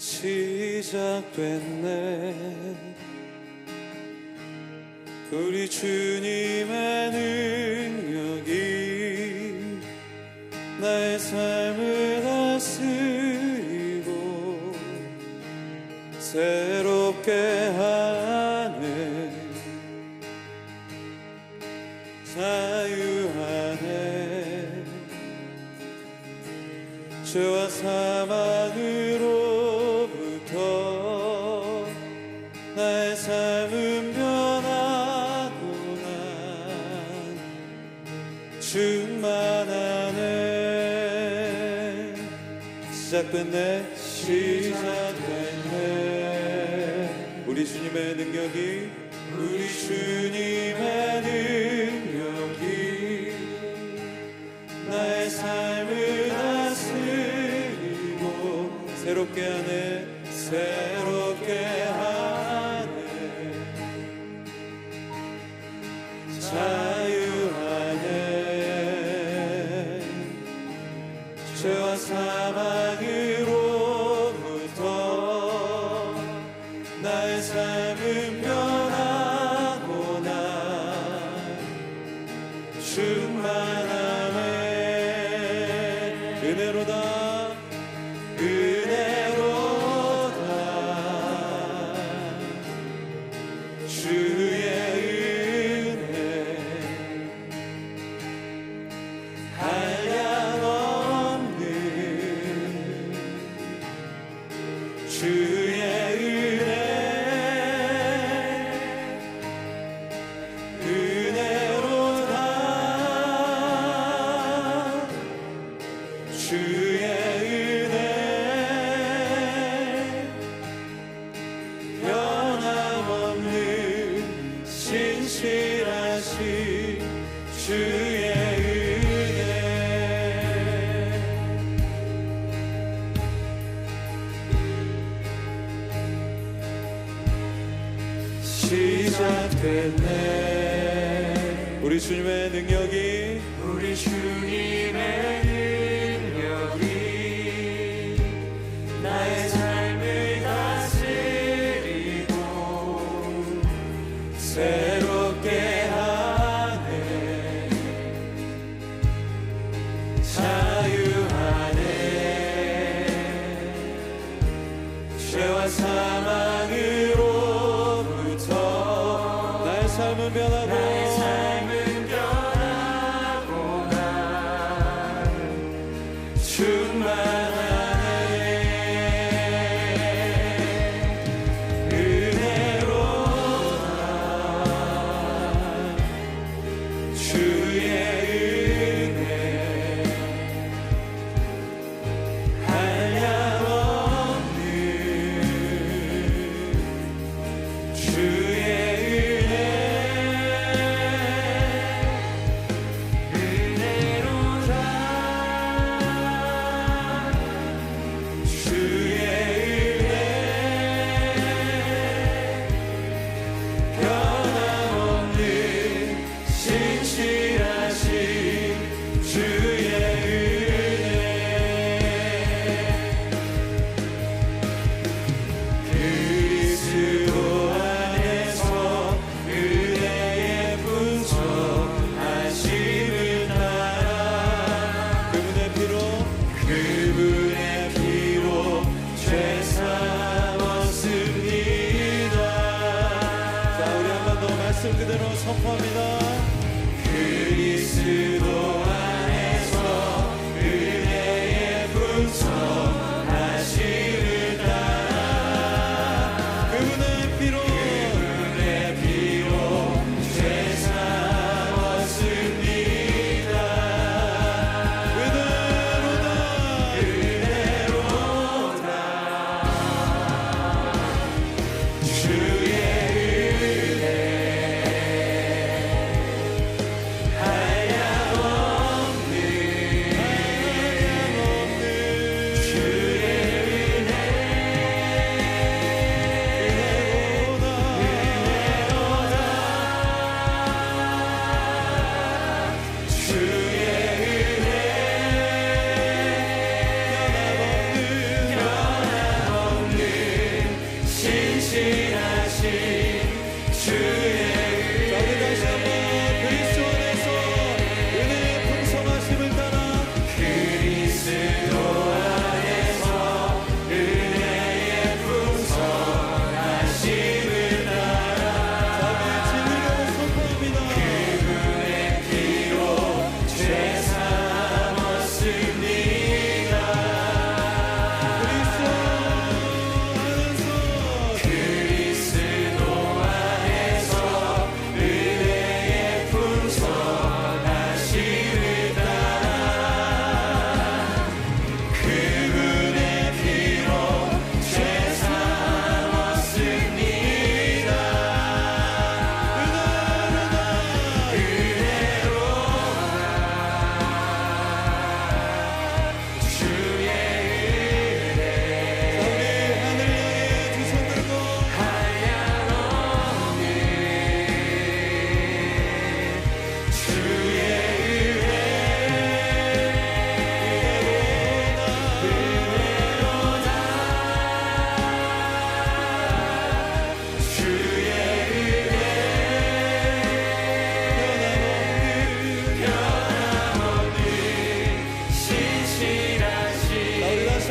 시작됐네. 우리 주님의 능력이 나의 삶을 다스리고 새롭게 하네. 자유하네. 죄와 사망으로부터 나의 삶은 변하고 난 충만하네. 시작됐네. 시작됐네. 우리 주님의 능력이 나의 삶을 다스리고 새롭게 하네. 새롭게 하네. 자유하네. 죄와 사망으로부터 나의 삶은 변하고 난 충만함에 은혜로다. 은혜로다. 주의 은혜 한량없는 주의 은혜 은혜로다. 주의 은혜 변함없는 신실하신 주의 은혜. 시작됐네. 우리 주님의 능력이 나의 삶을 다스리고 새롭게 하네. 자유하네. 죄와 사망으로부터 나의 삶은 변하고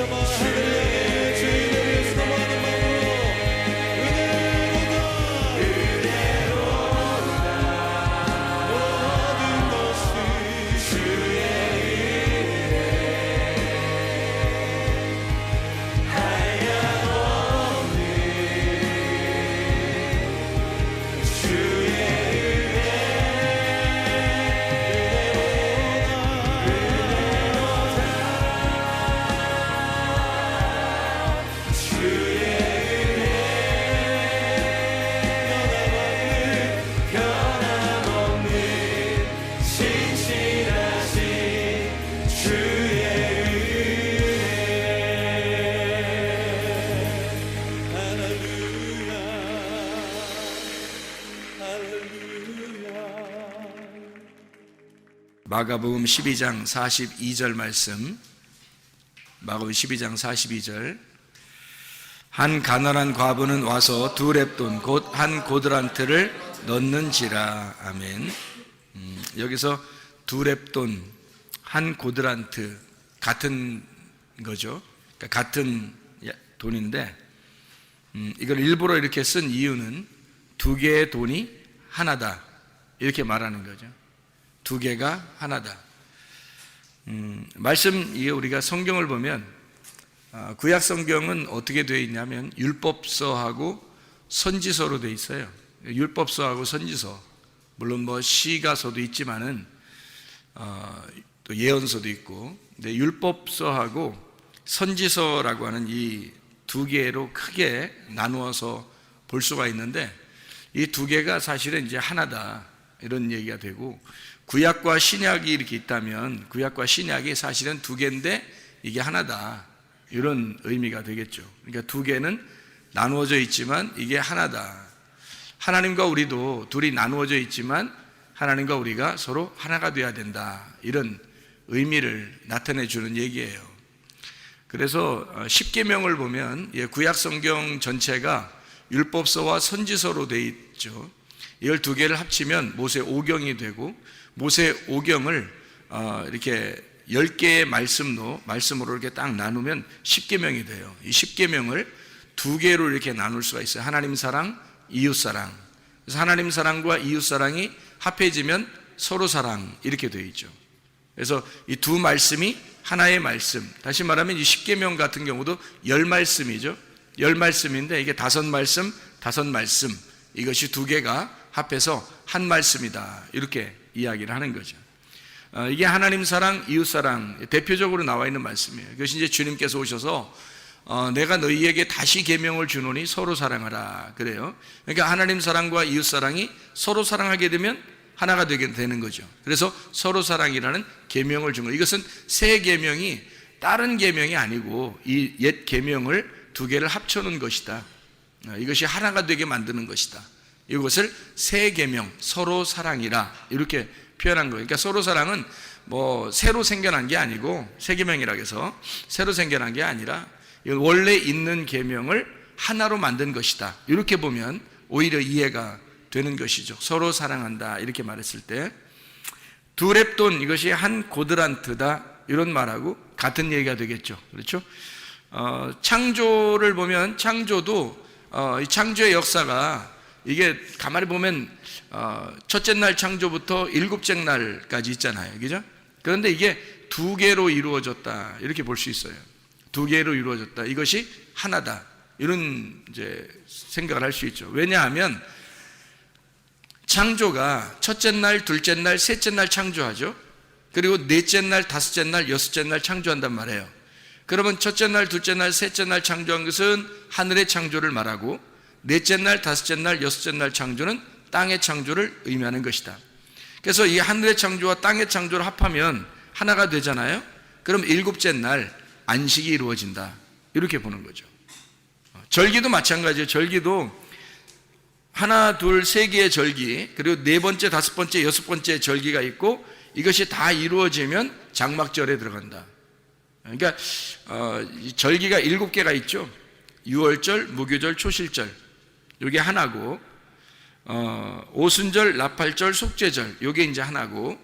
정말 할렐루야 주님을 위해서 넘어가는 마음으로 은혜로다 모든 것이 주의 은혜 한량없는 주의 마가복음 12장 42절 말씀, 마가복음 12장 42절. 한 가난한 과부는 와서 두 렙돈 곧 한 고드란트를 넣는지라. 아멘. 여기서 두 렙돈, 한 고드란트 같은 거죠. 그러니까 같은 돈인데 이걸 일부러 이렇게 쓴 이유는 두 개의 돈이 하나다 이렇게 말하는 거죠. 두 개가 하나다. 말씀 이게 우리가 성경을 보면 구약 성경은 어떻게 되어 있냐면 율법서하고 선지서로 되어 있어요. 율법서하고 선지서, 물론 뭐 시가서도 있지만은 또 예언서도 있고, 근데 율법서하고 선지서라고 하는 이 두 개로 크게 나누어서 볼 수가 있는데 이 두 개가 사실은 이제 하나다 이런 얘기가 되고, 구약과 신약이 이렇게 있다면 구약과 신약이 사실은 두 개인데 이게 하나다 이런 의미가 되겠죠. 그러니까 두 개는 나누어져 있지만 이게 하나다. 하나님과 우리도 둘이 나누어져 있지만 하나님과 우리가 서로 하나가 되어야 된다 이런 의미를 나타내 주는 얘기예요. 그래서 십계명을 보면 구약 성경 전체가 율법서와 선지서로 되어 있죠. 이걸 두 개를 합치면 모세 오경이 되고, 모세 오경을 이렇게 10개의 말씀으로 이렇게 딱 나누면 십계명이 돼요. 이 십계명을 두 개로 이렇게 나눌 수가 있어요. 하나님 사랑, 이웃 사랑. 그래서 하나님 사랑과 이웃 사랑이 합해지면 서로 사랑 이렇게 되어 있죠. 그래서 이 두 말씀이 하나의 말씀. 다시 말하면 이 십계명 같은 경우도 10말씀이죠. 10말씀인데 이게 5말씀, 5말씀. 이것이 두 개가 합해서 한 말씀이다 이렇게 이야기를 하는 거죠. 이게 하나님 사랑, 이웃 사랑 대표적으로 나와 있는 말씀이에요. 그것이 이제 주님께서 오셔서 내가 너희에게 다시 계명을 주노니 서로 사랑하라 그래요. 그러니까 하나님 사랑과 이웃 사랑이 서로 사랑하게 되면 하나가 되게 되는 거죠. 그래서 서로 사랑이라는 계명을 준 거예요. 이것은 새 계명이 다른 계명이 아니고 이 옛 계명을 두 개를 합쳐놓은 것이다. 이것이 하나가 되게 만드는 것이다. 이것을 새 계명, 서로 사랑이라 이렇게 표현한 거예요. 그러니까 서로 사랑은 뭐 새로 생겨난 게 아니고, 새 계명이라 해서 새로 생겨난 게 아니라 원래 있는 계명을 하나로 만든 것이다. 이렇게 보면 오히려 이해가 되는 것이죠. 서로 사랑한다 이렇게 말했을 때 두 렙돈 이것이 한 고드란트다 이런 말하고 같은 얘기가 되겠죠. 그렇죠? 창조를 보면 창조도 이 창조의 역사가 이게 가만히 보면 첫째 날 창조부터 일곱째 날까지 있잖아요. 그죠? 그런데 이게 두 개로 이루어졌다 이렇게 볼 수 있어요. 두 개로 이루어졌다. 이것이 하나다. 이런 이제 생각을 할 수 있죠. 왜냐하면 창조가 첫째 날, 둘째 날, 셋째 날 창조하죠. 그리고 넷째 날, 다섯째 날, 여섯째 날 창조한단 말이에요. 그러면 첫째 날, 둘째 날, 셋째 날 창조한 것은 하늘의 창조를 말하고, 넷째 날, 다섯째 날, 여섯째 날 창조는 땅의 창조를 의미하는 것이다. 그래서 이 하늘의 창조와 땅의 창조를 합하면 하나가 되잖아요. 그럼 일곱째 날 안식이 이루어진다 이렇게 보는 거죠. 절기도 마찬가지예요. 절기도 하나, 둘, 세 개의 절기, 그리고 네 번째, 다섯 번째, 여섯 번째 절기가 있고, 이것이 다 이루어지면 장막절에 들어간다. 그러니까 절기가 7개가 있죠. 유월절, 무교절, 초실절 이게 하나고, 오순절, 나팔절, 속죄절 이게 이제 하나고,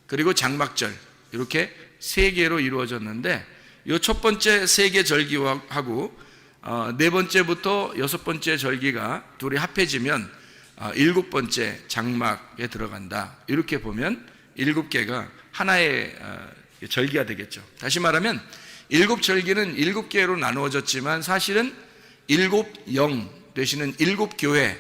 그리고 장막절 이렇게 3개로 이루어졌는데, 이 첫 번째 세계 절기하고 네 번째부터 여섯 번째 절기가 둘이 합해지면 일곱 번째 장막에 들어간다. 이렇게 보면 일곱 개가 하나의 절기가 되겠죠. 다시 말하면 일곱 절기는 일곱 개로 나누어졌지만 사실은 일곱 영 되시는 일곱 교회,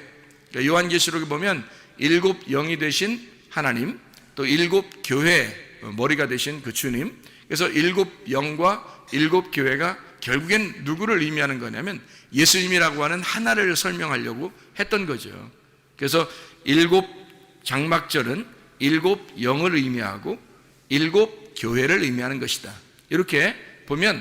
그러니까 요한계시록에 보면 일곱 영이 되신 하나님, 또 일곱 교회 머리가 되신 그 주님, 그래서 일곱 영과 일곱 교회가 결국엔 누구를 의미하는 거냐면 예수님이라고 하는 하나를 설명하려고 했던 거죠. 그래서 일곱 장막절은 일곱 영을 의미하고 일곱 교회를 의미하는 것이다. 이렇게 보면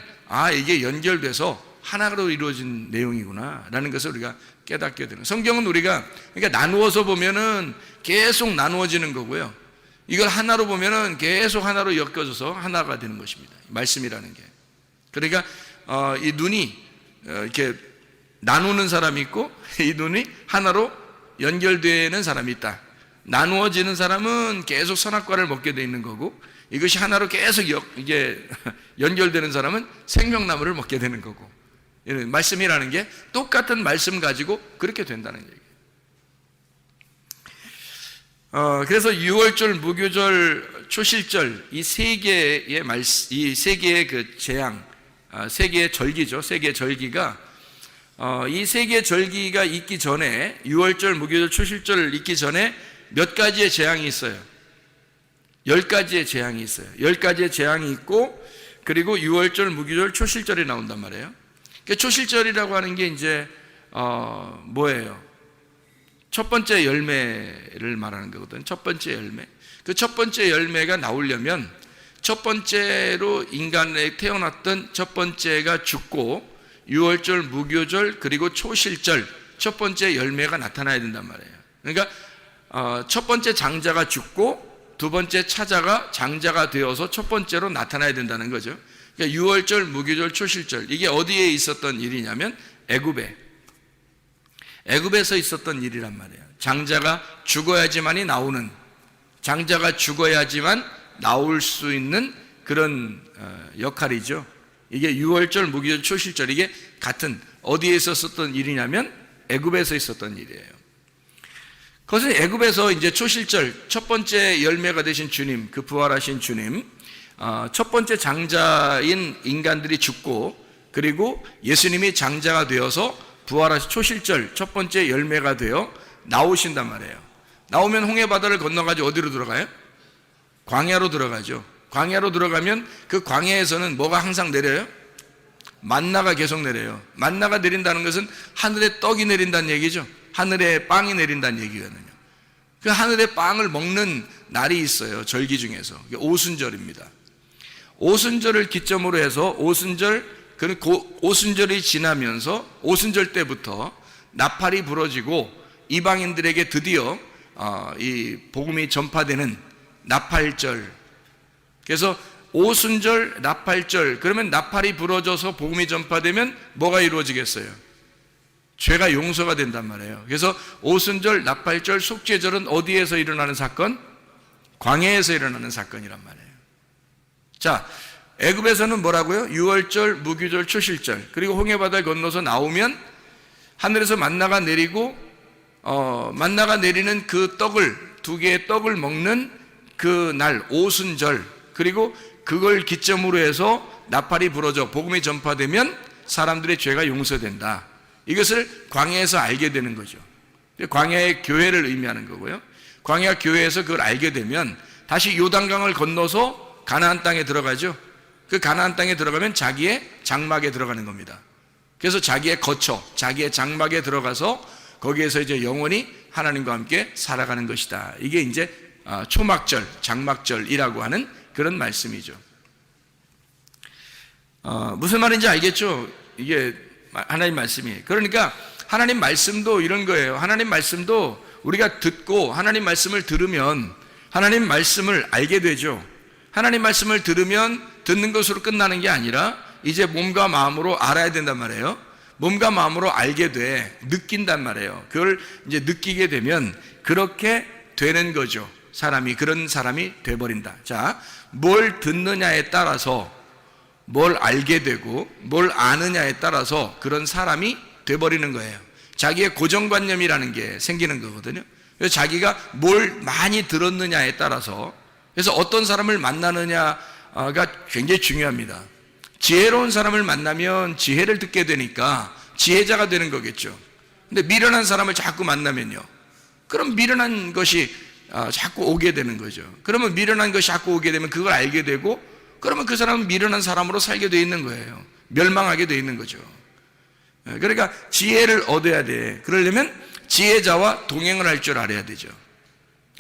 이게 연결돼서 하나로 이루어진 내용이구나 라는 것을 우리가 깨닫게 되는, 성경은 우리가 그러니까 나누어서 보면은 계속 나누어지는 거고요, 이걸 하나로 보면은 계속 하나로 엮여져서 하나가 되는 것입니다. 말씀이라는 게. 그러니까 이 눈이 이렇게 나누는 사람이 있고 이 눈이 하나로 연결되는 사람이 있다. 나누어지는 사람은 계속 선악과를 먹게 돼 있는 거고, 이것이 하나로 계속 이게 연결되는 사람은 생명나무를 먹게 되는 거고, 말씀이라는 게 똑같은 말씀 가지고 그렇게 된다는 얘기예요. 그래서 유월절, 무교절, 초실절 이 세 개의 이 세 개의 그 재앙, 세 개의 절기죠. 세 개의 절기가 이 세 개의 절기가 있기 전에, 유월절, 무교절, 초실절을 있기 전에 몇 가지의 재앙이 있어요. 10가지의 재앙이 있어요. 10가지의 재앙이 있고, 그리고 유월절, 무교절, 초실절이 나온단 말이에요. 그러니까 초실절이라고 하는 게 이제 뭐예요? 첫 번째 열매를 말하는 거거든요. 첫 번째 열매. 그 첫 번째 열매가 나오려면 첫 번째로 인간에 태어났던 첫 번째가 죽고, 유월절, 무교절, 그리고 초실절 첫 번째 열매가 나타나야 된단 말이에요. 그러니까 첫 번째 장자가 죽고 두 번째 차자가 장자가 되어서 첫 번째로 나타나야 된다는 거죠. 그러니까 유월절, 무교절, 초실절, 이게 어디에 있었던 일이냐면 애굽에서 있었던 일이란 말이에요. 장자가 죽어야지만이 나오는, 장자가 죽어야지만 나올 수 있는 그런 역할이죠. 이게 유월절, 무교절, 초실절, 이게 같은 어디에 있었던 일이냐면 애굽에서 있었던 일이에요. 그것은 애굽에서 이제 초실절, 첫 번째 열매가 되신 주님, 그 부활하신 주님, 첫 번째 장자인 인간들이 죽고, 그리고 예수님이 장자가 되어서 부활하신 초실절 첫 번째 열매가 되어 나오신단 말이에요. 나오면 홍해바다를 건너가지고 어디로 들어가요? 광야로 들어가죠. 광야로 들어가면 그 광야에서는 뭐가 항상 내려요? 만나가 계속 내려요. 만나가 내린다는 것은 하늘에 떡이 내린다는 얘기죠. 하늘에 빵이 내린다는 얘기거든요. 그 하늘의 빵을 먹는 날이 있어요. 절기 중에서. 오순절입니다. 오순절을 기점으로 해서 오순절이 지나면서 오순절 때부터 나팔이 부러지고 이방인들에게 드디어 이 복음이 전파되는 나팔절. 그래서 오순절, 나팔절, 그러면 나팔이 부러져서 복음이 전파되면 뭐가 이루어지겠어요? 죄가 용서가 된단 말이에요. 그래서 오순절, 나팔절, 속죄절은 어디에서 일어나는 사건? 광야에서 일어나는 사건이란 말이에요. 자, 애굽에서는 뭐라고요? 유월절, 무교절, 초실절, 그리고 홍해바다를 건너서 나오면 하늘에서 만나가 내리고 만나가 내리는 그 떡을, 두 개의 떡을 먹는 그 날 오순절, 그리고 그걸 기점으로 해서 나팔이 부러져 복음이 전파되면 사람들의 죄가 용서된다. 이것을 광야에서 알게 되는 거죠. 광야의 교회를 의미하는 거고요. 광야 교회에서 그걸 알게 되면 다시 요단강을 건너서 가나안 땅에 들어가죠. 그 가나안 땅에 들어가면 자기의 장막에 들어가는 겁니다. 그래서 자기의 거처, 자기의 장막에 들어가서 거기에서 이제 영원히 하나님과 함께 살아가는 것이다. 이게 이제 초막절, 장막절이라고 하는 그런 말씀이죠. 무슨 말인지 알겠죠? 이게 하나님 말씀이에요. 그러니까 하나님 말씀도 이런 거예요. 하나님 말씀도 우리가 듣고 하나님 말씀을 들으면 하나님 말씀을 알게 되죠. 하나님 말씀을 들으면 듣는 것으로 끝나는 게 아니라 이제 몸과 마음으로 알아야 된단 말이에요. 몸과 마음으로 알게 돼, 느낀단 말이에요. 그걸 이제 느끼게 되면 그렇게 되는 거죠. 사람이, 그런 사람이 돼버린다. 자, 뭘 듣느냐에 따라서 뭘 알게 되고 뭘 아느냐에 따라서 그런 사람이 돼버리는 거예요. 자기의 고정관념이라는 게 생기는 거거든요. 그래서 자기가 뭘 많이 들었느냐에 따라서, 그래서 어떤 사람을 만나느냐가 굉장히 중요합니다. 지혜로운 사람을 만나면 지혜를 듣게 되니까 지혜자가 되는 거겠죠. 근데 미련한 사람을 자꾸 만나면요, 그럼 미련한 것이 자꾸 오게 되는 거죠. 그러면 미련한 것이 자꾸 오게 되면 그걸 알게 되고, 그러면 그 사람은 미련한 사람으로 살게 돼 있는 거예요. 멸망하게 돼 있는 거죠. 그러니까 지혜를 얻어야 돼. 그러려면 지혜자와 동행을 할 줄 알아야 되죠.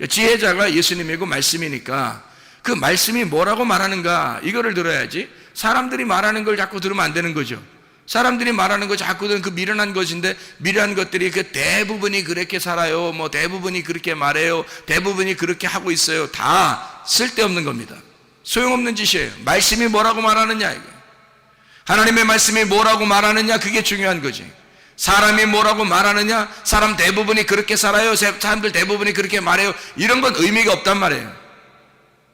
지혜자가 예수님이고 말씀이니까 그 말씀이 뭐라고 말하는가, 이거를 들어야지. 사람들이 말하는 걸 자꾸 들으면 안 되는 거죠. 사람들이 말하는 거 자꾸 들으면 그 미련한 것인데, 미련한 것들이 그 대부분이 그렇게 살아요, 뭐 대부분이 그렇게 말해요, 대부분이 그렇게 하고 있어요. 다 쓸데없는 겁니다. 소용없는 짓이에요. 말씀이 뭐라고 말하느냐, 이게. 하나님의 말씀이 뭐라고 말하느냐, 그게 중요한 거지. 사람이 뭐라고 말하느냐, 사람 대부분이 그렇게 살아요, 사람들 대부분이 그렇게 말해요, 이런 건 의미가 없단 말이에요.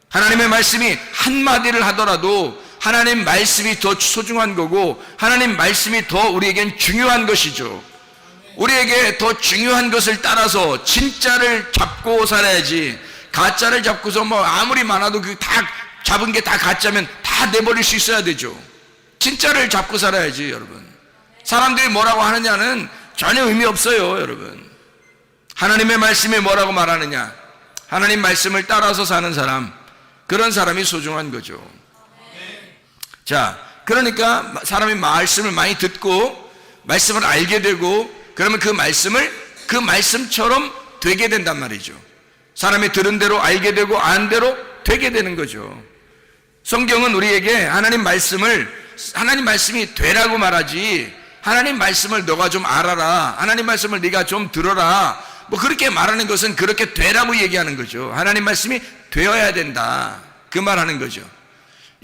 하나님의 말씀이 한마디를 하더라도 하나님 말씀이 더 소중한 거고, 하나님 말씀이 더 우리에겐 중요한 것이죠. 우리에게 더 중요한 것을 따라서 진짜를 잡고 살아야지, 가짜를 잡고서 뭐 아무리 많아도 그 다 잡은 게 다 가짜면 다 내버릴 수 있어야 되죠. 진짜를 잡고 살아야지, 여러분. 사람들이 뭐라고 하느냐는 전혀 의미 없어요, 여러분. 하나님의 말씀이 뭐라고 말하느냐, 하나님 말씀을 따라서 사는 사람, 그런 사람이 소중한 거죠. 자, 그러니까 사람이 말씀을 많이 듣고 말씀을 알게 되고, 그러면 그 말씀을 그 말씀처럼 되게 된단 말이죠. 사람이 들은 대로 알게 되고 아는 대로 되게 되는 거죠. 성경은 우리에게 하나님 말씀이 되라고 말하지, 하나님 말씀을 너가 좀 알아라, 하나님 말씀을 네가 좀 들어라, 뭐 그렇게 말하는 것은 그렇게 되라고 얘기하는 거죠. 하나님 말씀이 되어야 된다, 그 말하는 거죠.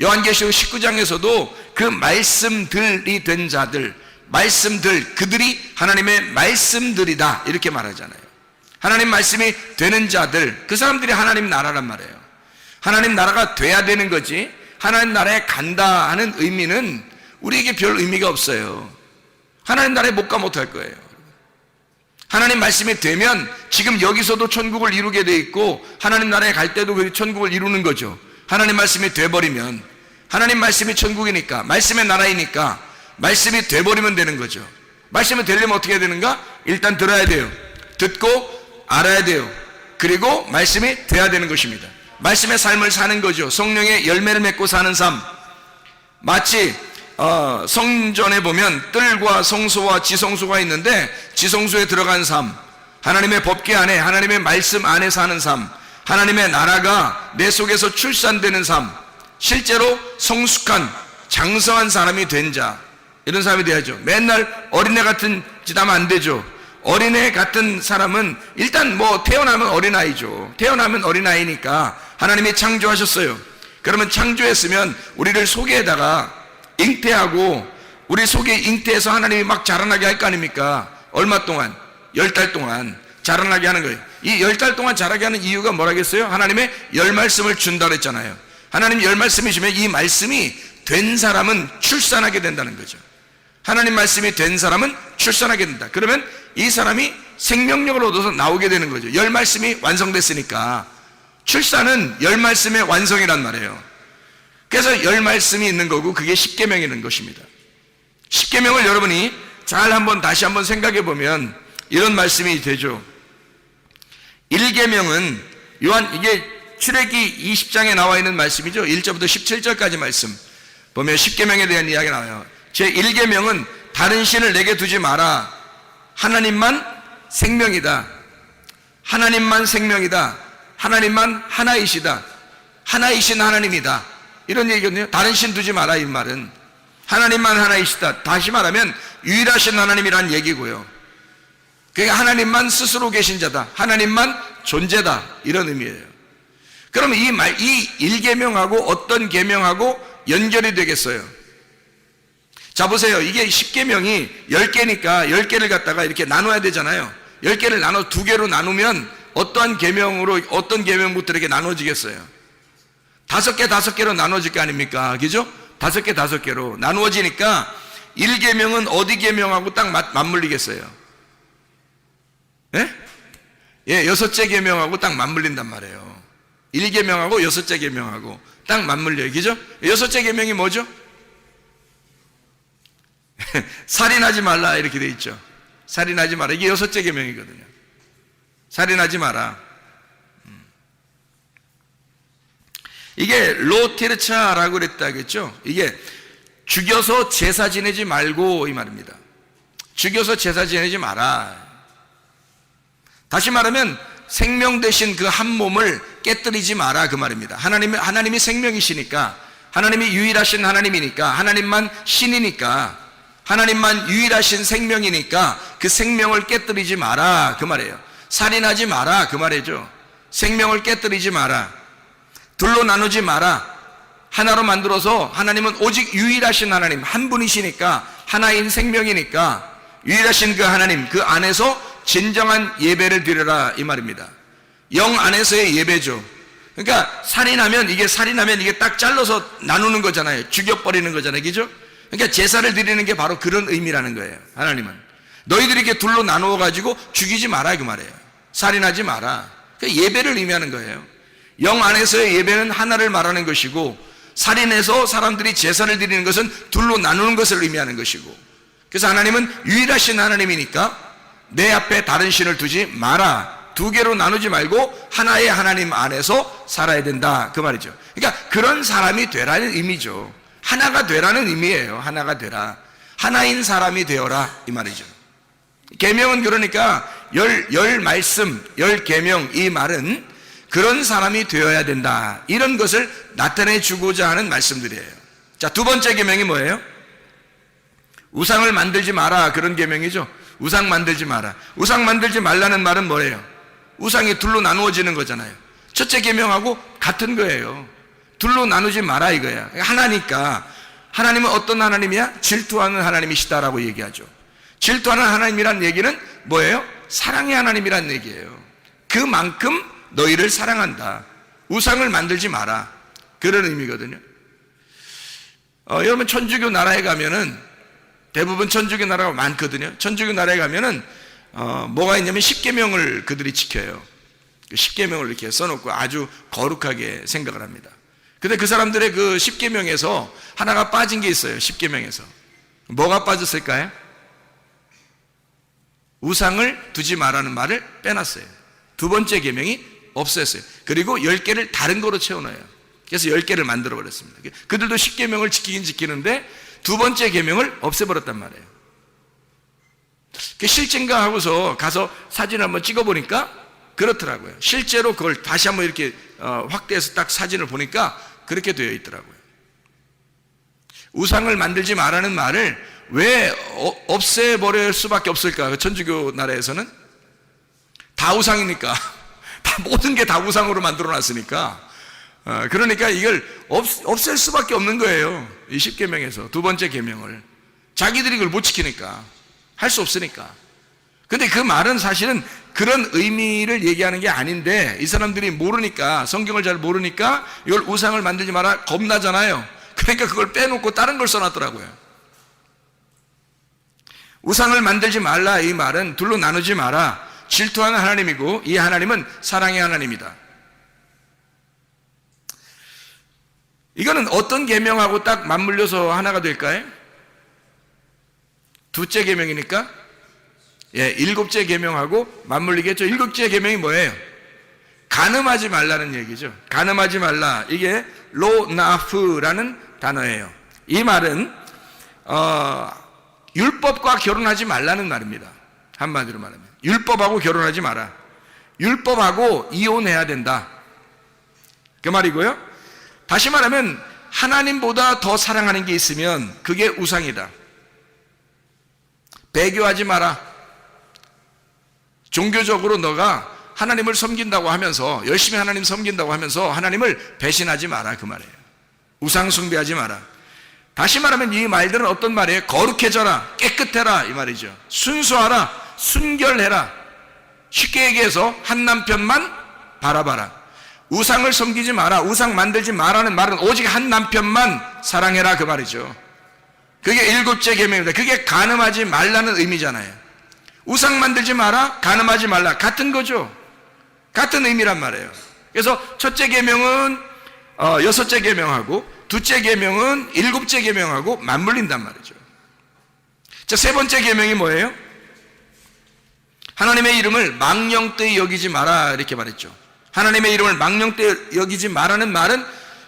요한계시록 19장에서도 그 말씀들이 된 자들, 그들이 하나님의 말씀들이다, 이렇게 말하잖아요. 하나님 말씀이 되는 자들, 그 사람들이 하나님 나라란 말이에요. 하나님 나라가 돼야 되는 거지, 하나님 나라에 간다 하는 의미는 우리에게 별 의미가 없어요. 하나님 나라에 못 가 못할 거예요. 하나님 말씀이 되면 지금 여기서도 천국을 이루게 돼 있고, 하나님 나라에 갈 때도 그 천국을 이루는 거죠. 하나님 말씀이 돼버리면, 하나님 말씀이 천국이니까, 말씀의 나라이니까 말씀이 돼버리면 되는 거죠. 말씀이 되려면 어떻게 해야 되는가? 일단 들어야 돼요. 듣고 알아야 돼요. 그리고 말씀이 돼야 되는 것입니다. 말씀의 삶을 사는 거죠. 성령의 열매를 맺고 사는 삶. 마치 성전에 보면 뜰과 성소와 지성소가 있는데, 지성소에 들어간 삶, 하나님의 법궤 안에, 하나님의 말씀 안에 사는 삶, 하나님의 나라가 내 속에서 출산되는 삶, 실제로 성숙한 장성한 사람이 된 자, 이런 사람이 돼야죠. 맨날 어린애 같은 짓 하면 안 되죠. 어린애 같은 사람은 일단 뭐 태어나면 어린아이죠. 태어나면 어린아이니까 하나님이 창조하셨어요. 그러면 창조했으면 우리를 속에다가 잉태하고, 우리 속에 잉태해서 하나님이 막 자라나게 할 거 아닙니까? 얼마 동안? 10달 동안 자라나게 하는 거예요. 이 10달 동안 자라게 하는 이유가 뭐라겠어요? 하나님의 열 말씀을 준다 그랬잖아요. 하나님 열 말씀이 주면 이 말씀이 된 사람은 출산하게 된다는 거죠. 하나님 말씀이 된 사람은 출산하게 된다. 그러면 이 사람이 생명력을 얻어서 나오게 되는 거죠. 열 말씀이 완성됐으니까. 출산은 열 말씀의 완성이란 말이에요. 그래서 열 말씀이 있는 거고, 그게 십계명이 있는 것입니다. 십계명을 여러분이 잘 다시 한번 생각해 보면 이런 말씀이 되죠. 1계명은 이게 출애기 20장에 나와 있는 말씀이죠. 1절부터 17절까지 말씀 보면 십계명에 대한 이야기가 나와요. 제 1계명은 다른 신을 내게 두지 마라. 하나님만 생명이다. 하나님만 생명이다. 하나님만 하나이시다. 하나이신 하나님이다. 이런 얘기거든요. 다른 신 두지 마라, 이 말은. 하나님만 하나이시다. 다시 말하면 유일하신 하나님이란 얘기고요. 그러니까 하나님만 스스로 계신 자다. 하나님만 존재다. 이런 의미예요. 그러면 이 1계명하고 어떤 계명하고 연결이 되겠어요? 자, 보세요. 이게 10계명이 10개니까 10개를 갖다가 이렇게 나눠야 되잖아요. 10개를 나눠 2개로 나누면 어떠한 계명으로, 어떤 계명부터 이렇게 나눠지겠어요? 5개로 나눠질 거 아닙니까? 그죠? 다섯 개로 나누어지니까 1계명은 어디 계명하고 딱 맞물리겠어요? 예? 예, 6째 계명하고 딱 맞물린단 말이에요. 1계명하고 6째 계명하고 딱 맞물려요. 그죠? 6째 계명이 뭐죠? 살인하지 말라 이렇게 돼 있죠. 살인하지 마라. 이게 6째 계명이거든요. 살인하지 마라. 이게 로티르차라고 그랬다겠죠. 이게 죽여서 제사 지내지 말고 이 말입니다. 죽여서 제사 지내지 마라. 다시 말하면 생명 대신 그 한 몸을 깨뜨리지 마라 그 말입니다. 하나님이 생명이시니까, 하나님이 유일하신 하나님이니까, 하나님만 신이니까, 하나님만 유일하신 생명이니까 그 생명을 깨뜨리지 마라 그 말이에요. 살인하지 마라 그 말이죠. 생명을 깨뜨리지 마라. 둘로 나누지 마라. 하나로 만들어서 하나님은 오직 유일하신 하나님 한 분이시니까, 하나인 생명이니까 유일하신 그 하나님 그 안에서 진정한 예배를 드려라 이 말입니다. 영 안에서의 예배죠. 그러니까 살인하면 이게 딱 잘라서 나누는 거잖아요. 죽여버리는 거잖아요. 그죠? 그러니까 제사를 드리는 게 바로 그런 의미라는 거예요. 하나님은 너희들이 이렇게 둘로 나누어 가지고 죽이지 마라 그 말이에요. 살인하지 마라. 그러니까 예배를 의미하는 거예요. 영 안에서의 예배는 하나를 말하는 것이고, 살인해서 사람들이 제사를 드리는 것은 둘로 나누는 것을 의미하는 것이고, 그래서 하나님은 유일하신 하나님이니까 내 앞에 다른 신을 두지 마라. 두 개로 나누지 말고 하나의 하나님 안에서 살아야 된다 그 말이죠. 그러니까 그런 사람이 되라는 의미죠. 하나가 되라는 의미예요. 하나가 되라. 하나인 사람이 되어라 이 말이죠. 계명은 그러니까 열 말씀, 열 계명 이 말은 그런 사람이 되어야 된다. 이런 것을 나타내 주고자 하는 말씀들이에요. 자, 두 번째 계명이 뭐예요? 우상을 만들지 마라. 그런 계명이죠. 우상 만들지 마라. 우상 만들지 말라는 말은 뭐예요? 우상이 둘로 나누어지는 거잖아요. 첫째 계명하고 같은 거예요. 둘로 나누지 마라 이거야. 하나니까. 하나님은 어떤 하나님이야? 질투하는 하나님이시다라고 얘기하죠. 질투하는 하나님이란 얘기는 뭐예요? 사랑의 하나님이란 얘기예요. 그만큼 너희를 사랑한다. 우상을 만들지 마라. 그런 의미거든요. 여러분 천주교 나라에 가면은 대부분 천주교 나라가 많거든요. 천주교 나라에 가면은 뭐가 있냐면 십계명을 그들이 지켜요. 십계명을 이렇게 써놓고 아주 거룩하게 생각을 합니다. 근데 그 사람들의 그 십계명에서 하나가 빠진 게 있어요. 십계명에서 뭐가 빠졌을까요? 우상을 두지 마라는 말을 빼놨어요. 두 번째 계명이 없앴어요. 그리고 10개를 다른 거로 채워넣어요. 그래서 10개를 만들어 버렸습니다. 그들도 십계명을 지키긴 지키는데 두 번째 계명을 없애버렸단 말이에요. 실제인가 하고서 가서 사진을 한번 찍어보니까 그렇더라고요. 실제로 그걸 다시 한번 이렇게 확대해서 딱 사진을 보니까 그렇게 되어 있더라고요. 우상을 만들지 말라는 말을 왜 없애버릴 수밖에 없을까? 천주교 나라에서는 다 우상이니까 다 모든 게 다 우상으로 만들어놨으니까 그러니까 이걸 없앨 수밖에 없는 거예요. 이 십계명에서 두 번째 계명을 자기들이 그걸 못 지키니까 할 수 없으니까. 근데 그 말은 사실은 그런 의미를 얘기하는 게 아닌데 이 사람들이 모르니까, 성경을 잘 모르니까 이걸 우상을 만들지 마라 겁나잖아요. 그러니까 그걸 빼놓고 다른 걸 써놨더라고요. 우상을 만들지 말라 이 말은 둘로 나누지 마라. 질투하는 하나님이고 이 하나님은 사랑의 하나님이다. 이거는 어떤 계명하고 딱 맞물려서 하나가 될까요? 둘째 계명이니까 7째 계명하고 맞물리겠죠. 7째 계명이 뭐예요? 간음하지 말라는 얘기죠. 간음하지 말라. 이게 로나프라는 단어예요. 이 말은 율법과 결혼하지 말라는 말입니다. 한마디로 말하면 율법하고 결혼하지 마라. 율법하고 이혼해야 된다 그 말이고요. 다시 말하면 하나님보다 더 사랑하는 게 있으면 그게 우상이다. 배교하지 마라. 종교적으로 너가 하나님을 섬긴다고 하면서, 열심히 하나님 섬긴다고 하면서 하나님을 배신하지 마라 그 말이에요. 우상 숭배하지 마라. 다시 말하면 이 말들은 어떤 말이에요? 거룩해져라, 깨끗해라 이 말이죠. 순수하라, 순결해라. 쉽게 얘기해서 한 남편만 바라봐라. 우상을 섬기지 마라, 우상 만들지 마라는 말은 오직 한 남편만 사랑해라 그 말이죠. 그게 7째 계명입니다. 그게 간음하지 말라는 의미잖아요. 우상 만들지 마라, 간음하지 말라, 같은 거죠. 같은 의미란 말이에요. 그래서 첫째 계명은 6째 계명하고 둘째 계명은 7째 계명하고 맞물린단 말이죠. 자, 세 번째 계명이 뭐예요? 하나님의 이름을 망령되이 여기지 마라 이렇게 말했죠. 하나님의 이름을 망령되이 여기지 마라는 말은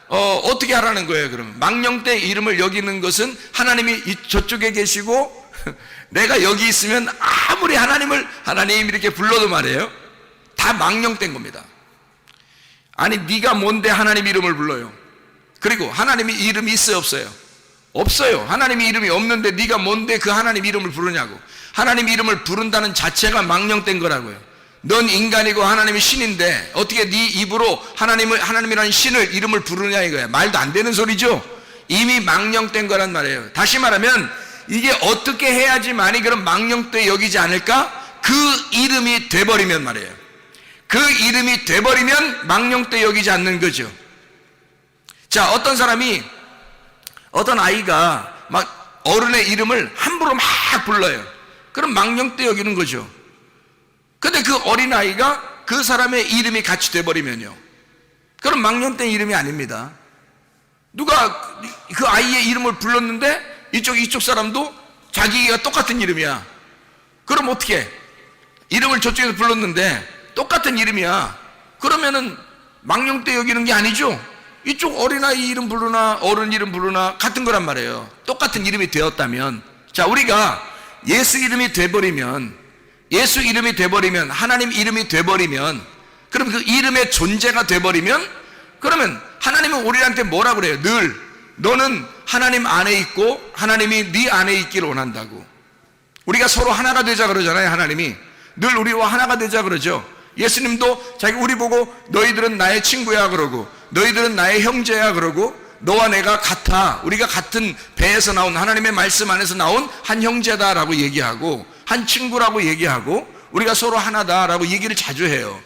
어떻게 하라는 거예요? 그러면 망령되이 이름을 여기는 것은 하나님이 저쪽에 계시고 내가 여기 있으면 아무리 하나님 이렇게 불러도 말이에요, 다 망령된 겁니다. 아니 네가 뭔데 하나님 이름을 불러요? 그리고 하나님이 이름이 있어요 없어요? 없어요. 하나님이 이름이 없는데 네가 뭔데 그 하나님 이름을 부르냐고. 하나님 이름을 부른다는 자체가 망령된 거라고요. 넌 인간이고 하나님이 신인데 어떻게 네 입으로 하나님이라는 신을 이름을 부르냐 이거야. 말도 안 되는 소리죠. 이미 망령된 거란 말이에요. 다시 말하면 이게 어떻게 해야지만이 그런 망령되이 여기지 않을까? 그 이름이 돼버리면 말이에요. 그 이름이 돼버리면 망령되이 여기지 않는 거죠. 자, 어떤 아이가 막 어른의 이름을 함부로 막 불러요. 그럼 망령되이 여기는 거죠. 근데 그 어린아이가 그 사람의 이름이 같이 돼버리면요, 그럼 망령된 이름이 아닙니다. 누가 그 아이의 이름을 불렀는데 이쪽 사람도 자기가 똑같은 이름이야. 그럼 어떻게? 이름을 저쪽에서 불렀는데 똑같은 이름이야. 그러면은 망령되이 여기는 게 아니죠. 이쪽 어린아이 이름 부르나 어른 이름 부르나 같은 거란 말이에요. 똑같은 이름이 되었다면. 자, 우리가 예수 이름이 돼버리면, 하나님 이름이 돼버리면, 그럼 그 이름의 존재가 돼버리면, 그러면 하나님은 우리한테 뭐라 그래요? 늘 너는 하나님 안에 있고 하나님이 네 안에 있기를 원한다고. 우리가 서로 하나가 되자 그러잖아요. 하나님이 늘 우리와 하나가 되자 그러죠. 예수님도 우리 보고 너희들은 나의 친구야 그러고, 너희들은 나의 형제야 그러고, 너와 내가 같아, 우리가 같은 배에서 나온 하나님의 말씀 안에서 나온 한 형제다라고 얘기하고, 한 친구라고 얘기하고, 우리가 서로 하나다라고 얘기를 자주 해요.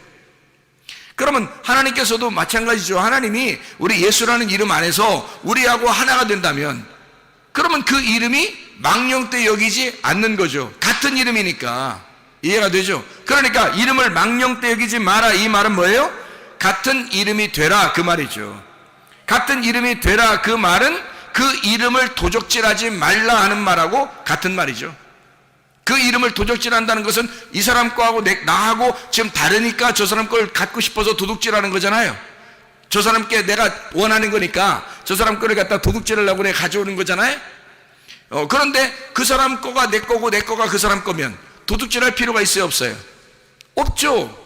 그러면 하나님께서도 마찬가지죠. 하나님이 우리 예수라는 이름 안에서 우리하고 하나가 된다면, 그러면 그 이름이 망령되이 여기지 않는 거죠. 같은 이름이니까. 이해가 되죠? 그러니까 이름을 망령되이 여기지 마라, 이 말은 뭐예요? 같은 이름이 되라 그 말이죠. 같은 이름이 되라 그 말은 그 이름을 도적질하지 말라 하는 말하고 같은 말이죠. 그 이름을 도적질한다는 것은 이 사람 거하고 나하고 지금 다르니까 저 사람 걸 갖고 싶어서 도둑질하는 거잖아요. 저 사람께 내가 원하는 거니까 저 사람 거를 갖다 도둑질하려고 내가 가져오는 거잖아요. 그런데 그 사람 거가 내 거고 내 거가 그 사람 거면 도둑질할 필요가 있어요 없어요? 없죠.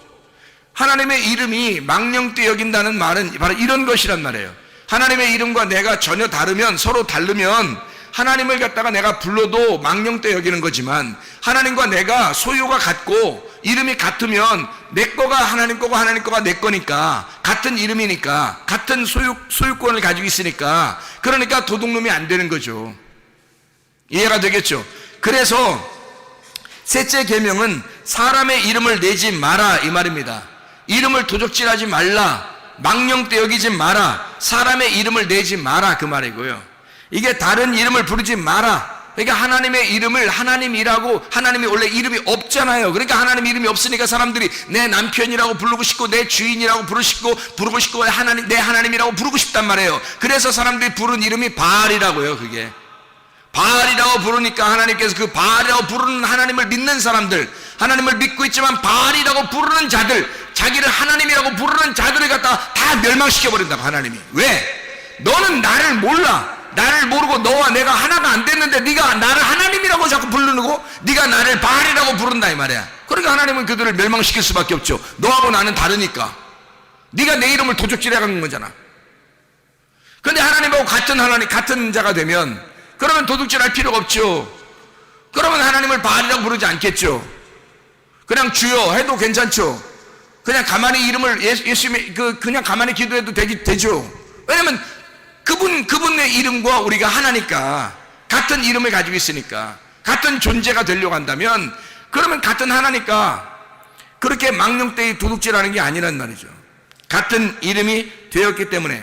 하나님의 이름이 망령되이 여긴다는 말은 바로 이런 것이란 말이에요. 하나님의 이름과 내가 전혀 다르면, 서로 다르면 하나님을 갖다가 내가 불러도 망령되이 여기는 거지만, 하나님과 내가 소유가 같고 이름이 같으면 내 거가 하나님 거고 하나님 거가 내 거니까, 같은 이름이니까, 같은 소유권을 가지고 있으니까, 그러니까 도둑놈이 안 되는 거죠. 이해가 되겠죠? 그래서 셋째 계명은 사람의 이름을 내지 마라 이 말입니다. 이름을 도적질하지 말라, 망령되이 여기지 마라, 사람의 이름을 내지 마라 그 말이고요. 이게 다른 이름을 부르지 마라. 그러니까 하나님의 이름을 하나님이라고, 하나님이 원래 이름이 없잖아요. 그러니까 하나님 이름이 없으니까 사람들이 내 남편이라고 부르고 싶고 내 주인이라고 부르고 싶고 내 하나님이라고 부르고 싶단 말이에요. 그래서 사람들이 부른 이름이 바알이라고요. 그게 바알이라고 부르니까 하나님께서 그 바알이라고 부르는 하나님을 믿는 사람들, 하나님을 믿고 있지만 바알이라고 부르는 자들, 자기를 하나님이라고 부르는 자들을 갖다 다 멸망시켜버린다고 하나님이. 왜? 너는 나를 몰라. 나를 모르고 너와 내가 하나가 안 됐는데 네가 나를 하나님이라고 자꾸 부르고 네가 나를 바알이라고 부른다 이 말이야. 그러니까 하나님은 그들을 멸망시킬 수밖에 없죠. 너하고 나는 다르니까. 네가 내 이름을 도적질해가는 거잖아. 그런데 하나님하고 같은 자가 되면, 그러면 도둑질할 필요가 없죠. 그러면 하나님을 바알이라고 부르지 않겠죠. 그냥 주여 해도 괜찮죠. 그냥 가만히 이름을 예수님의 그냥 가만히 기도해도 되죠. 왜냐면 그분의 이름과 우리가 하나니까, 같은 이름을 가지고 있으니까, 같은 존재가 되려고 한다면, 그러면 같은 하나니까 그렇게 망령되이 도둑질하는 게 아니란 말이죠. 같은 이름이 되었기 때문에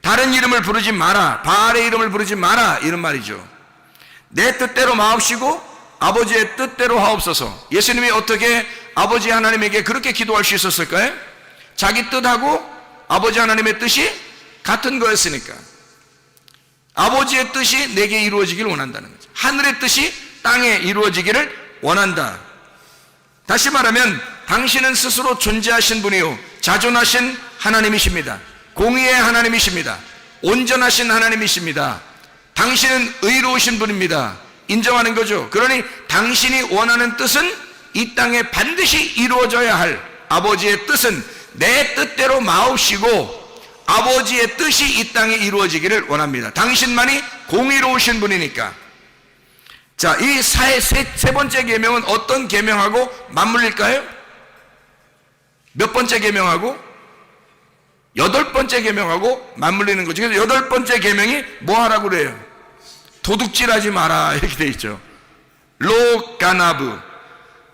다른 이름을 부르지 마라, 바알의 이름을 부르지 마라, 이런 말이죠. 내 뜻대로 마옵시고 아버지의 뜻대로 하옵소서. 예수님이 어떻게 아버지 하나님에게 그렇게 기도할 수 있었을까요? 자기 뜻하고 아버지 하나님의 뜻이 같은 거였으니까. 아버지의 뜻이 내게 이루어지기를 원한다는 거죠. 하늘의 뜻이 땅에 이루어지기를 원한다. 다시 말하면 당신은 스스로 존재하신 분이요 자존하신 하나님이십니다. 공의의 하나님이십니다. 온전하신 하나님이십니다. 당신은 의로우신 분입니다. 인정하는 거죠. 그러니 당신이 원하는 뜻은 이 땅에 반드시 이루어져야 할 아버지의 뜻은 내 뜻대로 마옵시고 아버지의 뜻이 이 땅에 이루어지기를 원합니다. 당신만이 공의로우신 분이니까. 자, 이 세 번째 계명은 어떤 계명하고 맞물릴까요? 몇 번째 계명하고? 8번째 계명하고 맞물리는 거죠. 그래서 8번째 계명이 뭐 하라고 그래요? 도둑질하지 마라, 이렇게 돼 있죠. 로 가나브,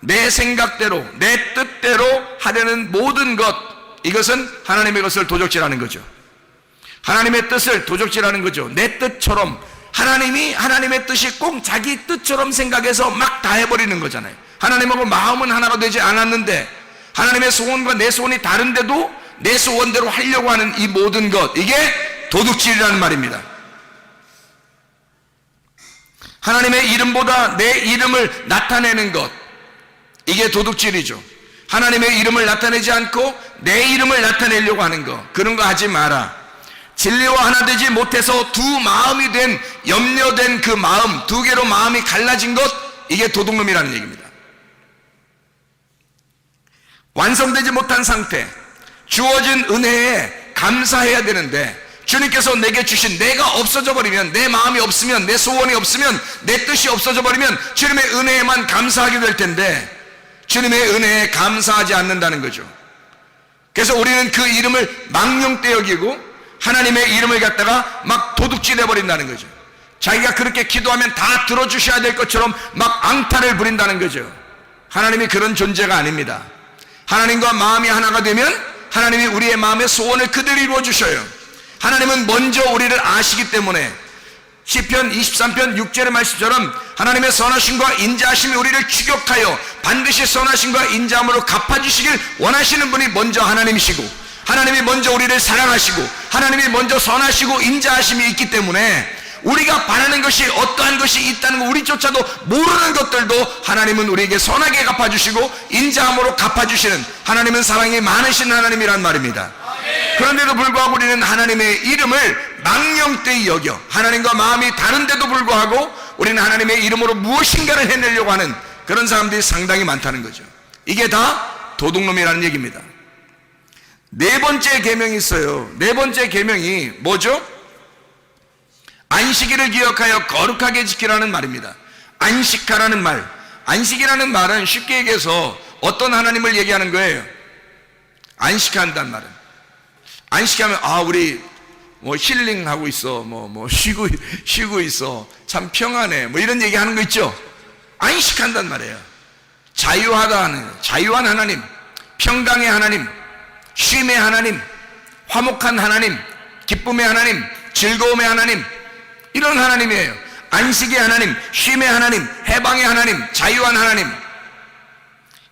내 생각대로 내 뜻대로 하려는 모든 것, 이것은 하나님의 것을 도적질하는 거죠. 하나님의 뜻을 도적질하는 거죠. 내 뜻처럼, 하나님이 하나님의 뜻이 꼭 자기 뜻처럼 생각해서 막 다 해버리는 거잖아요. 하나님하고 마음은 하나가 되지 않았는데 하나님의 소원과 내 소원이 다른데도 내 소원대로 하려고 하는 이 모든 것, 이게 도둑질이라는 말입니다. 하나님의 이름보다 내 이름을 나타내는 것, 이게 도둑질이죠. 하나님의 이름을 나타내지 않고 내 이름을 나타내려고 하는 거, 그런 거 하지 마라. 진리와 하나 되지 못해서 두 마음이 된, 염려된 그 마음, 두 개로 마음이 갈라진 것, 이게 도둑놈이라는 얘기입니다. 완성되지 못한 상태, 주어진 은혜에 감사해야 되는데 주님께서 내게 주신 내가 없어져 버리면, 내 마음이 없으면, 내 소원이 없으면, 내 뜻이 없어져 버리면 주님의 은혜에만 감사하게 될 텐데 주님의 은혜에 감사하지 않는다는 거죠. 그래서 우리는 그 이름을 망령되 여기고 하나님의 이름을 갖다가 막 도둑질해 버린다는 거죠. 자기가 그렇게 기도하면 다 들어주셔야 될 것처럼 막 앙탈을 부린다는 거죠. 하나님이 그런 존재가 아닙니다. 하나님과 마음이 하나가 되면 하나님이 우리의 마음의 소원을 그대로 이루어 주셔요. 하나님은 먼저 우리를 아시기 때문에 시편 23편 6절의 말씀처럼 하나님의 선하심과 인자하심이 우리를 추격하여 반드시 선하심과 인자함으로 갚아주시길 원하시는 분이 먼저 하나님이시고, 하나님이 먼저 우리를 사랑하시고 하나님이 먼저 선하시고 인자하심이 있기 때문에 우리가 바라는 것이 어떠한 것이 있다는 거 우리조차도 모르는 것들도 하나님은 우리에게 선하게 갚아주시고 인자함으로 갚아주시는, 하나님은 사랑이 많으신 하나님이란 말입니다. 그런데도 불구하고 우리는 하나님의 이름을 망령되이 여겨 하나님과 마음이 다른데도 불구하고 우리는 하나님의 이름으로 무엇인가를 해내려고 하는 그런 사람들이 상당히 많다는 거죠. 이게 다 도둑놈이라는 얘기입니다. 네 번째 계명이 있어요. 네 번째 계명이 뭐죠? 안식일을 기억하여 거룩하게 지키라는 말입니다. 안식하라는 말, 안식이라는 말은 쉽게 얘기해서 어떤 하나님을 얘기하는 거예요? 안식한다는 말은, 안식하면 우리 뭐 힐링하고 있어, 쉬고 있어, 참 평안해, 뭐 이런 얘기하는 거 있죠. 안식한단 말이에요. 자유하다는, 자유한 하나님, 평강의 하나님, 쉼의 하나님, 화목한 하나님, 기쁨의 하나님, 즐거움의 하나님, 이런 하나님이에요. 안식의 하나님, 쉼의 하나님, 해방의 하나님, 자유한 하나님,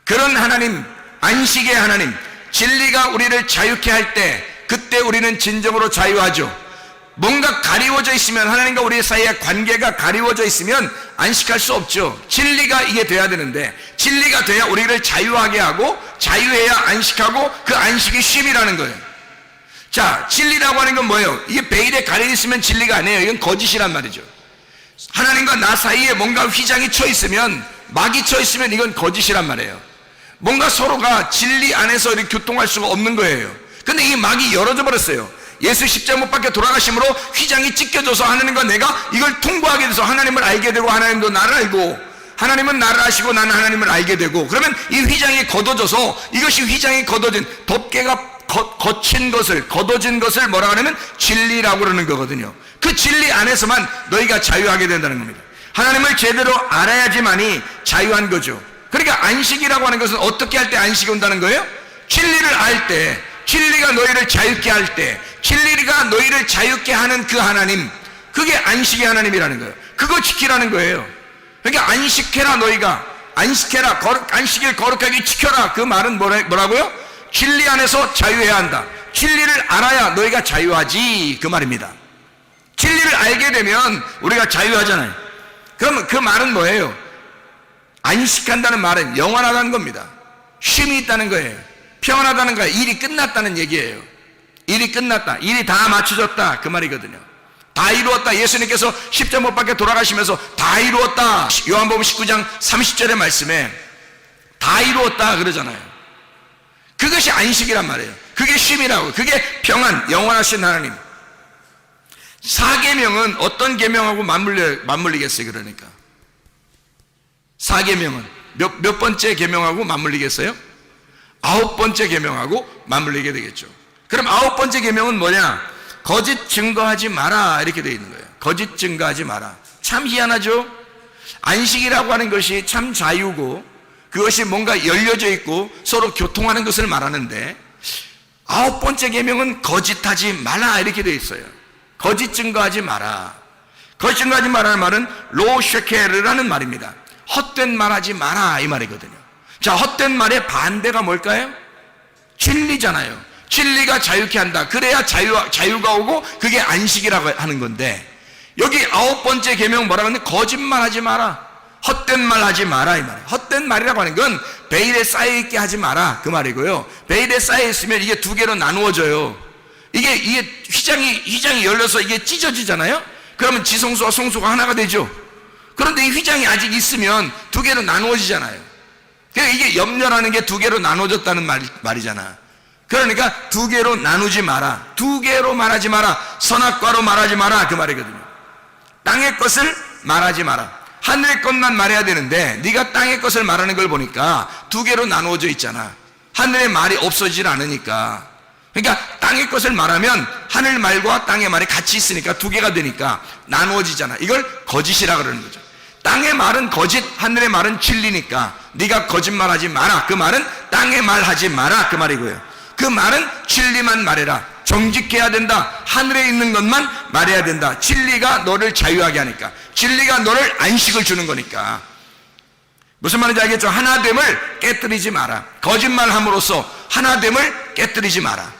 그런 하나님, 안식의 하나님, 진리가 우리를 자유케 할 때 그때 우리는 진정으로 자유하죠. 뭔가 가리워져 있으면, 하나님과 우리 사이의 관계가 가리워져 있으면 안식할 수 없죠. 진리가 이게 돼야 되는데, 진리가 돼야 우리를 자유하게 하고, 자유해야 안식하고, 그 안식이 쉼이라는 거예요. 자, 진리라고 하는 건 뭐예요? 이게 베일에 가려 있으면 진리가 아니에요. 이건 거짓이란 말이죠. 하나님과 나 사이에 뭔가 휘장이 쳐 있으면, 막이 쳐 있으면 이건 거짓이란 말이에요. 뭔가 서로가 진리 안에서 이렇게 교통할 수가 없는 거예요. 근데 이 막이 열어져 버렸어요. 예수 십자가 못 박혀 돌아가심으로 휘장이 찢겨져서 하나님과 내가 이걸 통과하게 돼서 하나님을 알게 되고, 하나님도 나를 알고, 하나님은 나를 아시고 나는 하나님을 알게 되고, 그러면 이 휘장이 걷어져서, 이것이 휘장이 걷어진, 덮개가 거친 것을, 걷어진 것을 뭐라 하냐면 진리라고 그러는 거거든요. 그 진리 안에서만 너희가 자유하게 된다는 겁니다. 하나님을 제대로 알아야지만이 자유한 거죠. 그러니까 안식이라고 하는 것은 어떻게 할 때 안식이 온다는 거예요? 진리를 알 때, 진리가 너희를 자유케 할 때, 진리가 너희를 자유케 하는 그 하나님, 그게 안식의 하나님이라는 거예요. 그거 지키라는 거예요. 그러니까 안식해라, 너희가 안식해라, 안식일 거룩하게 지켜라. 그 말은 뭐라고요? 진리 안에서 자유해야 한다. 진리를 알아야 너희가 자유하지, 그 말입니다. 진리를 알게 되면 우리가 자유하잖아요. 그럼 그 말은 뭐예요? 안식한다는 말은 영원하다는 겁니다. 쉼이 있다는 거예요. 평안하다는 거예요. 일이 끝났다는 얘기예요. 일이 끝났다, 일이 다 맞춰졌다, 그 말이거든요. 다 이루었다. 예수님께서 십자가 못 박혀 돌아가시면서 다 이루었다. 요한복음 19장 30절의 말씀에 다 이루었다 그러잖아요. 그것이 안식이란 말이에요. 그게 쉼이라고, 그게 평안, 영원하신 하나님. 사계명은 어떤 계명하고 맞물리겠어요? 그러니까 사계명은 몇 번째 계명하고 맞물리겠어요? 9번째 계명하고 맞물리게 되겠죠. 그럼 9번째 계명은 뭐냐? 거짓 증거하지 마라, 이렇게 되어 있는 거예요. 거짓 증거하지 마라. 참 희한하죠? 안식이라고 하는 것이 참 자유고, 그것이 뭔가 열려져 있고 서로 교통하는 것을 말하는데, 9번째 계명은 거짓하지 마라, 이렇게 되어 있어요. 거짓 증거하지 마라. 거짓 증거하지 마라는 말은 로쉐케르라는 말입니다. 헛된 말하지 마라, 이 말이거든요. 자, 헛된 말의 반대가 뭘까요? 진리잖아요. 진리가 자유케 한다. 그래야 자유가 오고 그게 안식이라고 하는 건데, 여기 9번째 계명 뭐라고 하는데, 거짓말하지 마라, 헛된 말 하지 마라, 이 말이에요. 헛된 말이라고 하는 건 베일에 쌓여있게 하지 마라, 그 말이고요. 베일에 쌓여있으면 이게 두 개로 나누어져요. 이게 휘장이 열려서 이게 찢어지잖아요. 그러면 지성소와 성소가 하나가 되죠. 그런데 이 휘장이 아직 있으면 두 개로 나누어지잖아요. 그러니까 이게 염려라는 게 두 개로 나눠졌다는 말이잖아. 그러니까 두 개로 나누지 마라, 두 개로 말하지 마라, 선악과로 말하지 마라, 그 말이거든요. 땅의 것을 말하지 마라. 하늘의 것만 말해야 되는데 네가 땅의 것을 말하는 걸 보니까 두 개로 나누어져 있잖아. 하늘의 말이 없어지질 않으니까. 그러니까 땅의 것을 말하면 하늘 말과 땅의 말이 같이 있으니까 두 개가 되니까 나누어지잖아. 이걸 거짓이라 그러는 거죠. 땅의 말은 거짓, 하늘의 말은 진리니까 네가 거짓말하지 마라, 그 말은 땅의 말 하지 마라, 그 말이고요. 그 말은 진리만 말해라. 정직해야 된다. 하늘에 있는 것만 말해야 된다. 진리가 너를 자유하게 하니까, 진리가 너를 안식을 주는 거니까. 무슨 말인지 알겠죠? 하나됨을 깨뜨리지 마라. 거짓말함으로써 하나됨을 깨뜨리지 마라.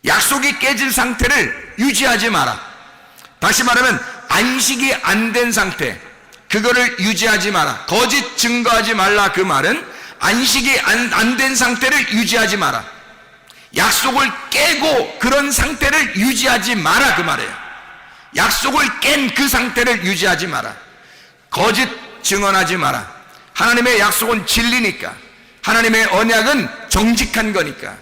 약속이 깨진 상태를 유지하지 마라. 다시 말하면 안식이 안 된 상태, 그거를 유지하지 마라. 거짓 증거하지 말라, 그 말은 안식이 안 된 상태를 유지하지 마라. 약속을 깨고 그런 상태를 유지하지 마라, 그 말이에요. 약속을 깬 그 상태를 유지하지 마라. 거짓 증언하지 마라. 하나님의 약속은 진리니까, 하나님의 언약은 정직한 거니까,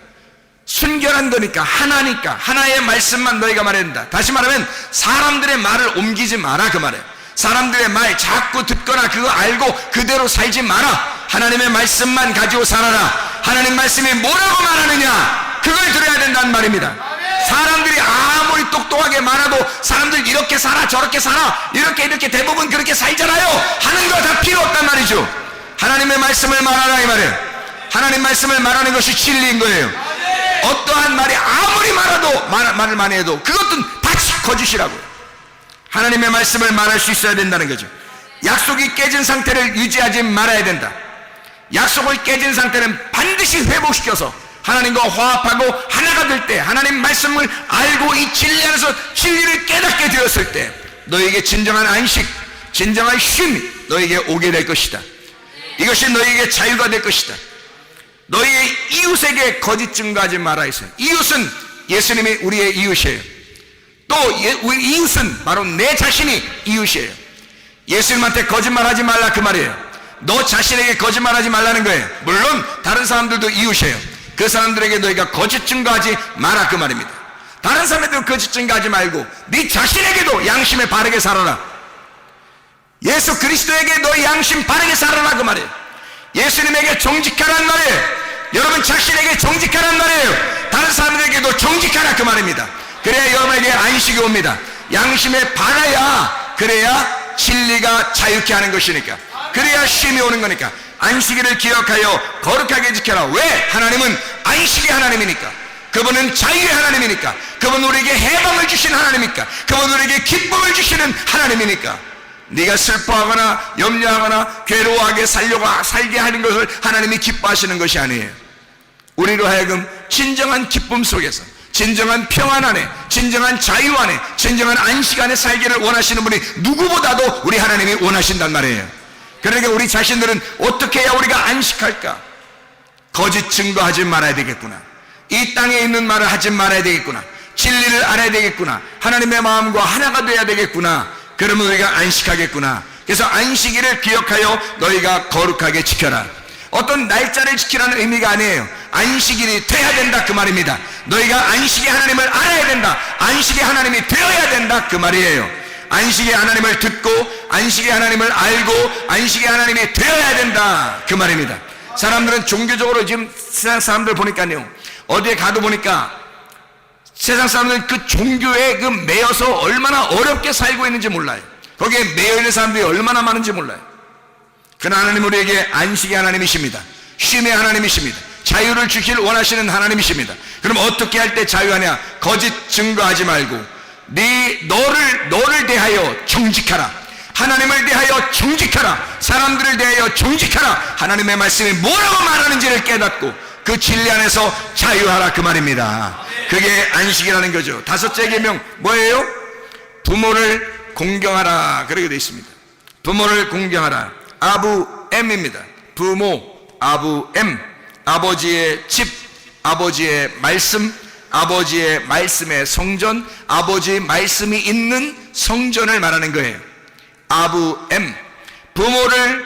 순결한 거니까, 하나니까 하나의 말씀만 너희가 말해야 된다. 다시 말하면 사람들의 말을 옮기지 마라, 그 말이에요. 사람들의 말 자꾸 듣거나 그거 알고 그대로 살지 마라. 하나님의 말씀만 가지고 살아라. 하나님 말씀이 뭐라고 말하느냐, 그걸 들어야 된다는 말입니다. 사람들이 아무리 똑똑하게 말해도 사람들 이렇게 살아 저렇게 살아 이렇게 대부분 그렇게 살잖아요 하는 거 다 필요 없단 말이죠. 하나님의 말씀을 말하라, 이 말이에요. 하나님 말씀을 말하는 것이 진리인 거예요. 어떠한 말이 아무리 말해도 말을 많이 해도 그것은 다 거짓이라고요. 하나님의 말씀을 말할 수 있어야 된다는 거죠. 약속이 깨진 상태를 유지하지 말아야 된다. 약속을 깨진 상태는 반드시 회복시켜서 하나님과 화합하고 하나가 될 때, 하나님 말씀을 알고 이 진리 안에서 진리를 깨닫게 되었을 때 너에게 진정한 안식, 진정한 쉼이 너에게 오게 될 것이다. 이것이 너에게 자유가 될 것이다. 너희의 이웃에게 거짓 증거하지 말아 했어요. 이웃은 예수님이 우리의 이웃이에요. 또 우리 이웃은 바로 내 자신이 이웃이에요. 예수님한테 거짓말하지 말라, 그 말이에요. 너 자신에게 거짓말하지 말라는 거예요. 물론 다른 사람들도 이웃이에요. 그 사람들에게 너희가 거짓 증거하지 마라, 그 말입니다. 다른 사람에게도 거짓 증거하지 말고 네 자신에게도 양심에 바르게 살아라. 예수 그리스도에게 너희 양심 바르게 살아라, 그 말이에요. 예수님에게 정직하란 말이에요. 여러분 자신에게 정직하란 말이에요. 다른 사람들에게도 정직하라, 그 말입니다. 그래야 여러분에게 안식이 옵니다. 양심에 바라야, 그래야 진리가 자유케 하는 것이니까, 그래야 쉼이 오는 거니까. 안식일을 기억하여 거룩하게 지켜라. 왜? 하나님은 안식의 하나님이니까. 그분은 자유의 하나님이니까. 그분은 우리에게 해방을 주신 하나님이니까. 그분은 우리에게 기쁨을 주시는 하나님이니까. 네가 슬퍼하거나 염려하거나 괴로워하게 살게 하는 것을 하나님이 기뻐하시는 것이 아니에요. 우리로 하여금 진정한 기쁨 속에서, 진정한 평안 안에, 진정한 자유 안에, 진정한 안식 안에 살기를 원하시는 분이 누구보다도 우리 하나님이 원하신단 말이에요. 그러니까 우리 자신들은 어떻게 해야 우리가 안식할까? 거짓 증거하지 말아야 되겠구나. 이 땅에 있는 말을 하지 말아야 되겠구나. 진리를 알아야 되겠구나. 하나님의 마음과 하나가 돼야 되겠구나. 그러면 우리가 안식하겠구나. 그래서 안식일을 기억하여 너희가 거룩하게 지켜라. 어떤 날짜를 지키라는 의미가 아니에요. 안식일이 돼야 된다 그 말입니다. 너희가 안식의 하나님을 알아야 된다. 안식의 하나님이 되어야 된다 그 말이에요. 안식의 하나님을 듣고 안식의 하나님을 알고 안식의 하나님이 되어야 된다 그 말입니다. 사람들은 종교적으로 지금 세상 사람들 보니까요, 어디에 가도 보니까 세상 사람들은 그 종교에 그 매여서 얼마나 어렵게 살고 있는지 몰라요. 거기에 매여 있는 사람들이 얼마나 많은지 몰라요. 그러나 하나님 우리에게 안식의 하나님이십니다. 쉼의 하나님이십니다. 자유를 주길 원하시는 하나님이십니다. 그럼 어떻게 할 때 자유하냐? 거짓 증거하지 말고 너를 대하여 정직하라. 하나님을 대하여 정직하라. 사람들을 대하여 정직하라. 하나님의 말씀이 뭐라고 말하는지를 깨닫고 그 진리 안에서 자유하라 그 말입니다. 그게 안식이라는 거죠. 다섯째 계명 뭐예요? 부모를 공경하라 그렇게 되어 있습니다. 부모를 공경하라. 아부엠입니다. 부모, 아부엠, 아버지의 집, 아버지의 말씀, 아버지의 말씀의 성전, 아버지의 말씀이 있는 성전을 말하는 거예요. 아부엠, 부모를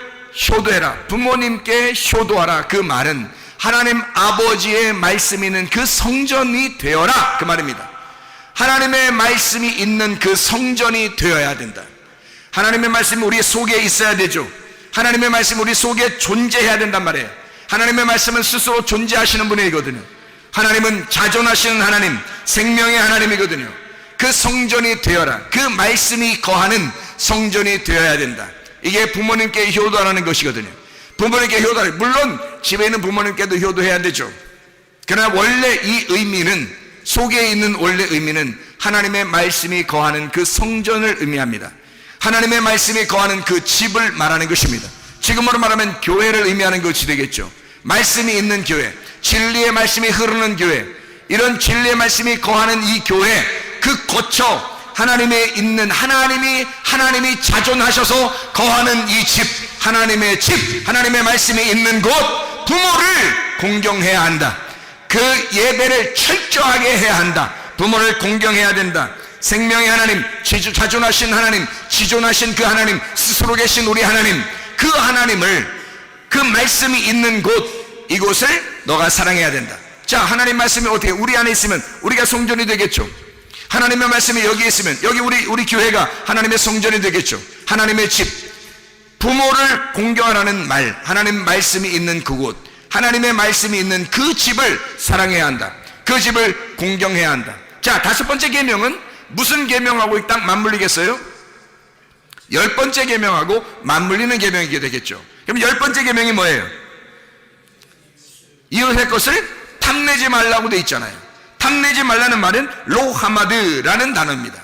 효도해라. 부모님께 효도하라. 그 말은 하나님 아버지의 말씀이 있는 그 성전이 되어라 그 말입니다. 하나님의 말씀이 있는 그 성전이 되어야 된다. 하나님의 말씀이 우리 속에 있어야 되죠. 하나님의 말씀이 우리 속에 존재해야 된단 말이에요. 하나님의 말씀은 스스로 존재하시는 분이거든요. 하나님은 자존하시는 하나님, 생명의 하나님이거든요. 그 성전이 되어라. 그 말씀이 거하는 성전이 되어야 된다. 이게 부모님께 효도하라는 것이거든요. 부모님께 효도하라. 물론 집에 있는 부모님께도 효도해야 되죠. 그러나 원래 이 의미는, 속에 있는 원래 의미는 하나님의 말씀이 거하는 그 성전을 의미합니다. 하나님의 말씀이 거하는 그 집을 말하는 것입니다. 지금으로 말하면 교회를 의미하는 것이 되겠죠. 말씀이 있는 교회, 진리의 말씀이 흐르는 교회, 이런 진리의 말씀이 거하는 이 교회, 그 거처, 하나님의 있는 하나님이 자존하셔서 거하는 이 집, 하나님의 집, 하나님의 말씀이 있는 곳, 부모를 공경해야 한다. 그 예배를 철저하게 해야 한다. 부모를 공경해야 된다. 생명의 하나님, 자존하신 하나님, 지존하신 그 하나님, 스스로 계신 우리 하나님, 그 하나님을, 그 말씀이 있는 곳, 이곳을 너가 사랑해야 된다. 자, 하나님 말씀이 어떻게 우리 안에 있으면 우리가 성전이 되겠죠. 하나님의 말씀이 여기 있으면 여기 우리 교회가 하나님의 성전이 되겠죠. 하나님의 집, 부모를 공경하라는 말, 하나님 말씀이 있는 그곳, 하나님의 말씀이 있는 그 집을 사랑해야 한다. 그 집을 공경해야 한다. 자, 다섯 번째 계명은 무슨 계명하고 딱 맞물리겠어요? 10번째 계명하고 맞물리는 계명이 되겠죠. 그럼 10번째 계명이 뭐예요? 이웃의 것을 탐내지 말라고 돼 있잖아요. 탐내지 말라는 말은 로하마드라는 단어입니다.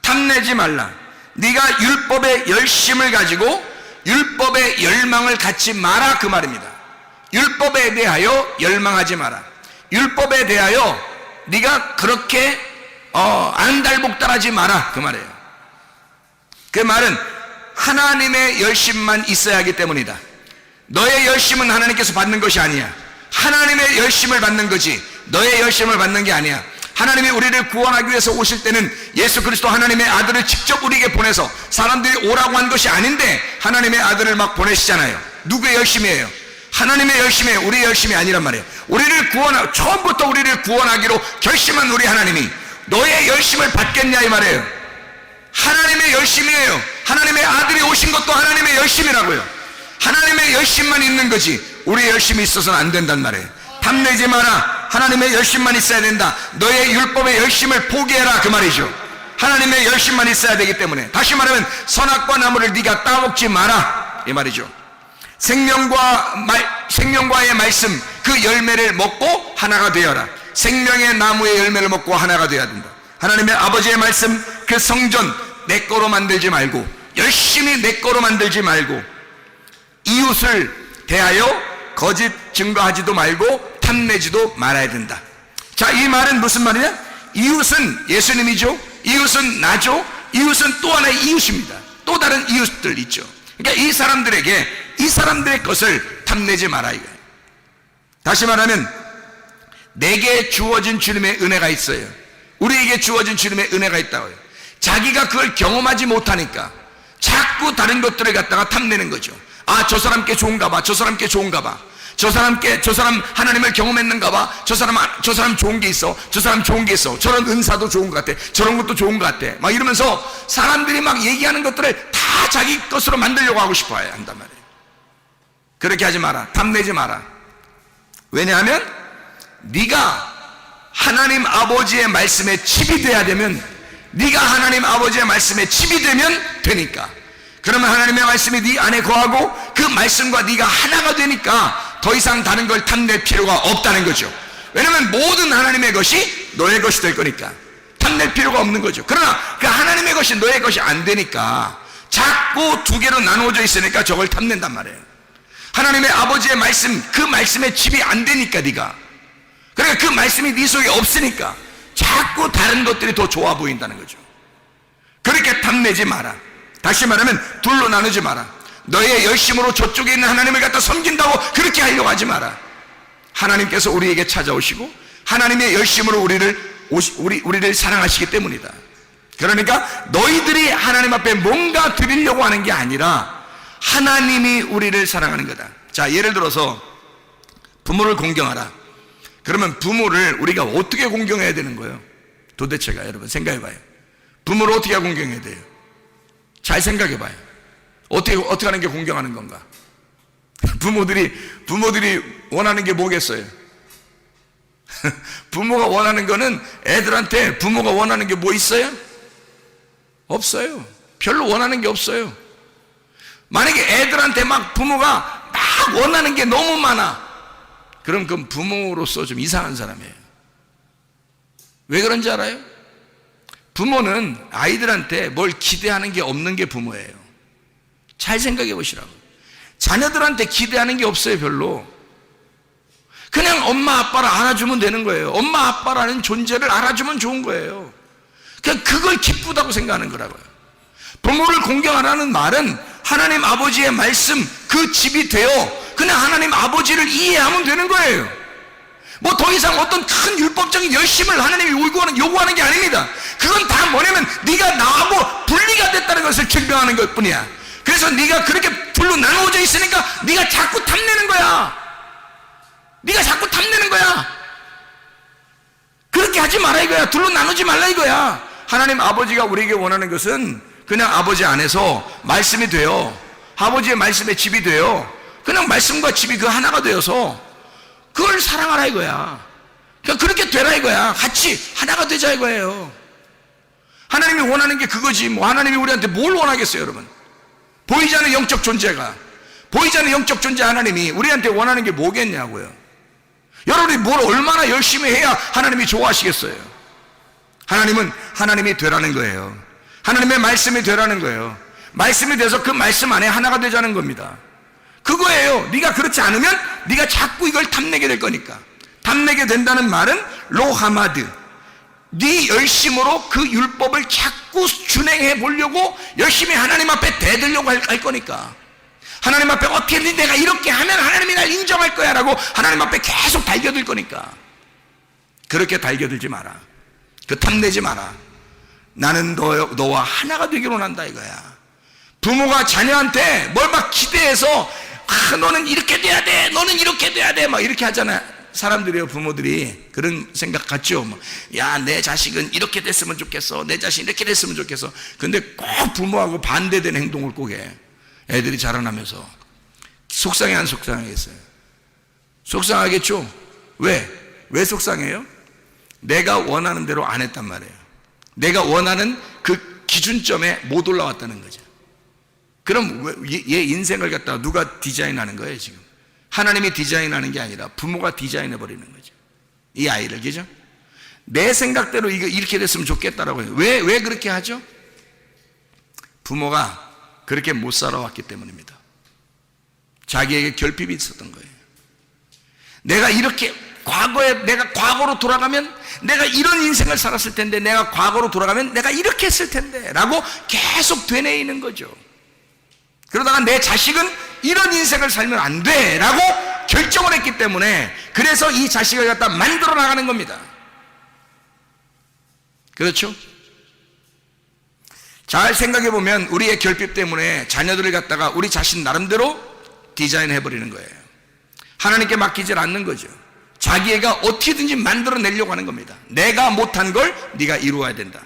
탐내지 말라. 네가 율법의 열심을 가지고 율법의 열망을 갖지 마라 그 말입니다. 율법에 대하여 열망하지 마라. 율법에 대하여 네가 그렇게 안달복달하지 마라 그 말이에요. 그 말은 하나님의 열심만 있어야 하기 때문이다. 너의 열심은 하나님께서 받는 것이 아니야. 하나님의 열심을 받는 거지 너의 열심을 받는 게 아니야. 하나님이 우리를 구원하기 위해서 오실 때는 예수 그리스도 하나님의 아들을 직접 우리에게 보내서 사람들이 오라고 한 것이 아닌데 하나님의 아들을 막 보내시잖아요. 누구의 열심이에요? 하나님의 열심이에요. 우리의 열심이 아니란 말이에요. 처음부터 우리를 구원하기로 결심한 우리 하나님이 너의 열심을 받겠냐 이 말이에요. 하나님의 열심이에요. 하나님의 아들이 오신 것도 하나님의 열심이라고요. 하나님의 열심만 있는 거지 우리의 열심이 있어서는 안 된단 말이에요. 탐내지 마라. 하나님의 열심만 있어야 된다. 너의 율법의 열심을 포기해라 그 말이죠. 하나님의 열심만 있어야 되기 때문에, 다시 말하면 선악과 나무를 네가 따먹지 마라 이 말이죠. 생명과의 말씀 그 열매를 먹고 하나가 되어라. 생명의 나무의 열매를 먹고 하나가 되어야 된다. 하나님의 아버지의 말씀 그 성전 내 거로 만들지 말고, 열심히 내 거로 만들지 말고, 이웃을 대하여 거짓 증거하지도 말고 탐내지도 말아야 된다. 자, 이 말은 무슨 말이냐? 이웃은 예수님이죠. 이웃은 나죠. 이웃은 또 하나의 이웃입니다. 또 다른 이웃들 있죠. 그러니까 이 사람들의 것을 탐내지 마라 이거예요. 다시 말하면 내게 주어진 주님의 은혜가 있어요. 우리에게 주어진 주님의 은혜가 있다고요. 자기가 그걸 경험하지 못하니까 자꾸 다른 것들을 갖다가 탐내는 거죠. 아, 저 사람께 좋은가 봐. 저 사람께 좋은가 봐. 저 사람 하나님을 경험했는가 봐. 저 사람 좋은 게 있어. 저 사람 좋은 게 있어. 저런 은사도 좋은 것 같아. 저런 것도 좋은 것 같아. 막 이러면서 사람들이 막 얘기하는 것들을 다 자기 것으로 만들려고 하고 싶어 한단 말이에요. 그렇게 하지 마라. 탐내지 마라. 왜냐하면 네가 하나님 아버지의 말씀에 칩이 돼야 되면, 네가 하나님 아버지의 말씀에 칩이 되면 되니까. 그러면 하나님의 말씀이 네 안에 거하고 그 말씀과 네가 하나가 되니까 더 이상 다른 걸 탐낼 필요가 없다는 거죠. 왜냐하면 모든 하나님의 것이 너의 것이 될 거니까 탐낼 필요가 없는 거죠. 그러나 그 하나님의 것이 너의 것이 안 되니까 자꾸 두 개로 나누어져 있으니까 저걸 탐낸단 말이에요. 하나님의 아버지의 말씀, 그 말씀에 칩이 안 되니까 네가, 그러니까 그 말씀이 네 속에 없으니까 자꾸 다른 것들이 더 좋아 보인다는 거죠. 그렇게 탐내지 마라. 다시 말하면 둘로 나누지 마라. 너의 열심으로 저쪽에 있는 하나님을 갖다 섬긴다고 그렇게 하려고 하지 마라. 하나님께서 우리에게 찾아오시고 하나님의 열심으로 우리를 사랑하시기 때문이다. 그러니까 너희들이 하나님 앞에 뭔가 드리려고 하는 게 아니라 하나님이 우리를 사랑하는 거다. 자, 예를 들어서 부모를 공경하라. 그러면 부모를 우리가 어떻게 공경해야 되는 거예요? 도대체가 여러분 생각해봐요. 부모를 어떻게 공경해야 돼요? 잘 생각해봐요. 어떻게 하는 게 공경하는 건가? 부모들이 원하는 게 뭐겠어요? 부모가 원하는 거는, 애들한테 부모가 원하는 게 뭐 있어요? 없어요. 별로 원하는 게 없어요. 만약에 애들한테 막 부모가 막 원하는 게 너무 많아, 그럼 그건 부모로서 좀 이상한 사람이에요. 왜 그런지 알아요? 부모는 아이들한테 뭘 기대하는 게 없는 게 부모예요. 잘 생각해 보시라고. 자녀들한테 기대하는 게 없어요. 별로. 그냥 엄마 아빠를 알아주면 되는 거예요. 엄마 아빠라는 존재를 알아주면 좋은 거예요. 그냥 그걸 기쁘다고 생각하는 거라고요. 부모를 공경하라는 말은 하나님 아버지의 말씀 그 집이 되어 그냥 하나님 아버지를 이해하면 되는 거예요. 뭐 더 이상 어떤 큰 율법적인 열심을 하나님이 요구하는 게 아닙니다. 그건 다 뭐냐면 네가 나하고 분리가 됐다는 것을 증명하는 것뿐이야. 그래서 네가 그렇게 둘로 나누어져 있으니까 네가 자꾸 탐내는 거야. 네가 자꾸 탐내는 거야. 그렇게 하지 마라 이거야. 둘로 나누지 말라 이거야. 하나님 아버지가 우리에게 원하는 것은 그냥 아버지 안에서 말씀이 되어, 아버지의 말씀에 집이 되어, 그냥 말씀과 집이 그 하나가 되어서 그걸 사랑하라 이거야. 그러니까 그렇게 되라 이거야. 같이 하나가 되자 이거예요. 하나님이 원하는 게 그거지. 뭐 하나님이 우리한테 뭘 원하겠어요, 여러분? 보이지 않는 영적 존재가, 보이지 않는 영적 존재 하나님이 우리한테 원하는 게 뭐겠냐고요. 여러분이 뭘 얼마나 열심히 해야 하나님이 좋아하시겠어요? 하나님은 하나님이 되라는 거예요. 하나님의 말씀이 되라는 거예요. 말씀이 돼서 그 말씀 안에 하나가 되자는 겁니다. 그거예요. 네가 그렇지 않으면 네가 자꾸 이걸 탐내게 될 거니까. 탐내게 된다는 말은 로하마드, 네 열심으로 그 율법을 자꾸 준행해 보려고 열심히 하나님 앞에 대들려고 할 거니까. 하나님 앞에 어떻게든 내가 이렇게 하면 하나님이 날 인정할 거야 라고 하나님 앞에 계속 달겨들 거니까. 그렇게 달겨들지 마라. 그 탐내지 마라. 나는 너와 하나가 되기를 원한다 이거야. 부모가 자녀한테 뭘 막 기대해서 너는 이렇게 돼야 돼, 너는 이렇게 돼야 돼, 막 이렇게 하잖아요. 사람들이요, 부모들이 그런 생각 같죠. 야, 내 자식은 이렇게 됐으면 좋겠어, 내 자식이 이렇게 됐으면 좋겠어. 근데 꼭 부모하고 반대되는 행동을 꼭 해. 애들이 자라나면서 속상해 안 속상하겠어요? 속상하겠죠. 왜 속상해요? 내가 원하는 대로 안 했단 말이에요. 내가 원하는 그 기준점에 못 올라왔다는 거죠. 그럼 얘 인생을 갖다가 누가 디자인하는 거예요 지금? 하나님이 디자인하는 게 아니라 부모가 디자인해 버리는 거죠. 이 아이를, 그죠? 내 생각대로 이렇게 됐으면 좋겠다라고 해요. 왜 그렇게 하죠? 부모가 그렇게 못 살아왔기 때문입니다. 자기에게 결핍이 있었던 거예요. 내가 이렇게 내가 과거로 돌아가면 내가 이런 인생을 살았을 텐데, 내가 과거로 돌아가면 내가 이렇게 했을 텐데 라고 계속 되뇌이는 거죠. 그러다가 내 자식은 이런 인생을 살면 안 돼 라고 결정을 했기 때문에, 그래서 이 자식을 갖다 만들어 나가는 겁니다. 그렇죠? 잘 생각해 보면 우리의 결핍 때문에 자녀들을 갖다가 우리 자신 나름대로 디자인해 버리는 거예요. 하나님께 맡기질 않는 거죠. 자기애가 어떻게든지 만들어 내려고 하는 겁니다. 내가 못한 걸 네가 이루어야 된다.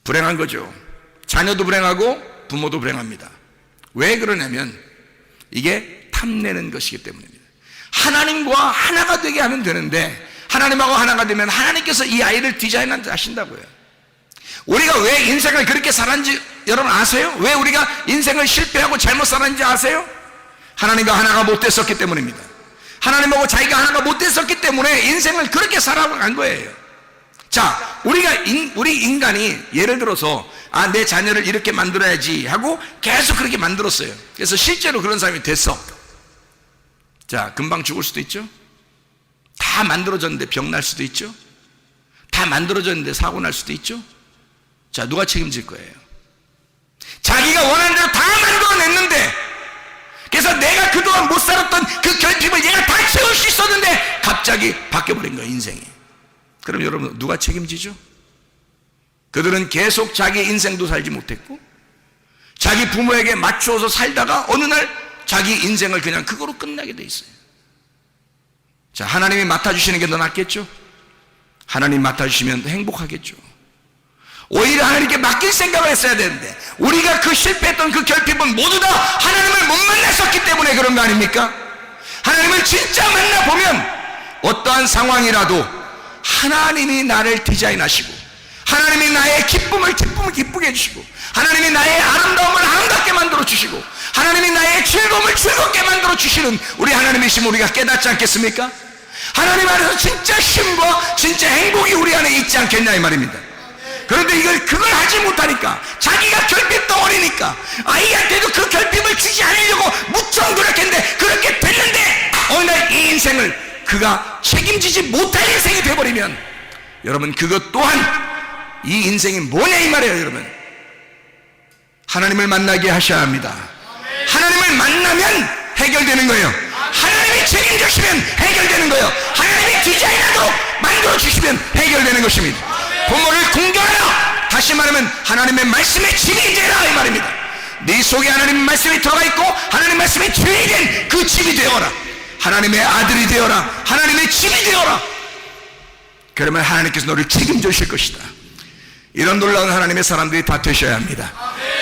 불행한 거죠. 자녀도 불행하고 부모도 불행합니다. 왜 그러냐면 이게 탐내는 것이기 때문입니다. 하나님과 하나가 되게 하면 되는데, 하나님하고 하나가 되면 하나님께서 이 아이를 디자인하신다고요. 우리가 왜 인생을 그렇게 살았는지 여러분 아세요? 왜 우리가 인생을 실패하고 잘못 살았는지 아세요? 하나님과 하나가 못 됐었기 때문입니다. 하나님하고 자기가 하나가 못 됐었기 때문에 인생을 그렇게 살아간 거예요. 자, 우리 인간이 예를 들어서 내 자녀를 이렇게 만들어야지 하고 계속 그렇게 만들었어요. 그래서 실제로 그런 사람이 됐어. 자, 금방 죽을 수도 있죠. 다 만들어졌는데 병 날 수도 있죠. 다 만들어졌는데 사고 날 수도 있죠. 자, 누가 책임질 거예요? 자기가 원하는 대로 다 만들어냈는데, 그래서 내가 그동안 못 살았던 그 결핍을 얘가 다 채울 수 있었는데 갑자기 바뀌어버린 거예요, 인생이. 그럼 여러분 누가 책임지죠? 그들은 계속 자기 인생도 살지 못했고 자기 부모에게 맞추어서 살다가 어느 날 자기 인생을 그냥 그거로 끝나게 돼 있어요. 자, 하나님이 맡아주시는 게 더 낫겠죠? 하나님 맡아주시면 행복하겠죠. 오히려 하나님께 맡길 생각을 했어야 되는데, 우리가 그 실패했던 그 결핍은 모두 다 하나님을 못 만났었기 때문에 그런 거 아닙니까? 하나님을 진짜 만나보면 어떠한 상황이라도 하나님이 나를 디자인하시고, 하나님이 나의 기쁨을 기쁘게 해주시고, 하나님이 나의 아름다움을 아름답게 만들어 주시고, 하나님이 나의 즐거움을 즐겁게 만들어 주시는 우리 하나님이심을 우리가 깨닫지 않겠습니까? 하나님 안에서 진짜 쉼과 진짜 행복이 우리 안에 있지 않겠냐 이 말입니다. 그런데 그걸 하지 못하니까, 자기가 결핍 덩어리니까 아이한테도 그 결핍을 주지 않으려고 무척 노력했는데 그렇게 됐는데, 어느 날 이 인생을 그가 책임지지 못할 인생이 되어버리면, 여러분 그것 또한 이 인생이 뭐냐 이 말이에요. 여러분, 하나님을 만나게 하셔야 합니다. 하나님을 만나면 해결되는 거예요. 하나님이 책임지시면 해결되는 거예요. 하나님이 디자인하도록 만들어주시면 해결되는 것입니다. 부모를 공경하라, 다시 말하면 하나님의 말씀에 집이 되라 이 말입니다. 네 속에 하나님의 말씀이 들어가 있고 하나님의 말씀이 주인이 된 그 집이 되어라. 하나님의 아들이 되어라. 하나님의 집이 되어라. 그러면 하나님께서 너를 책임져 주실 것이다. 이런 놀라운 하나님의 사람들이 다 되셔야 합니다.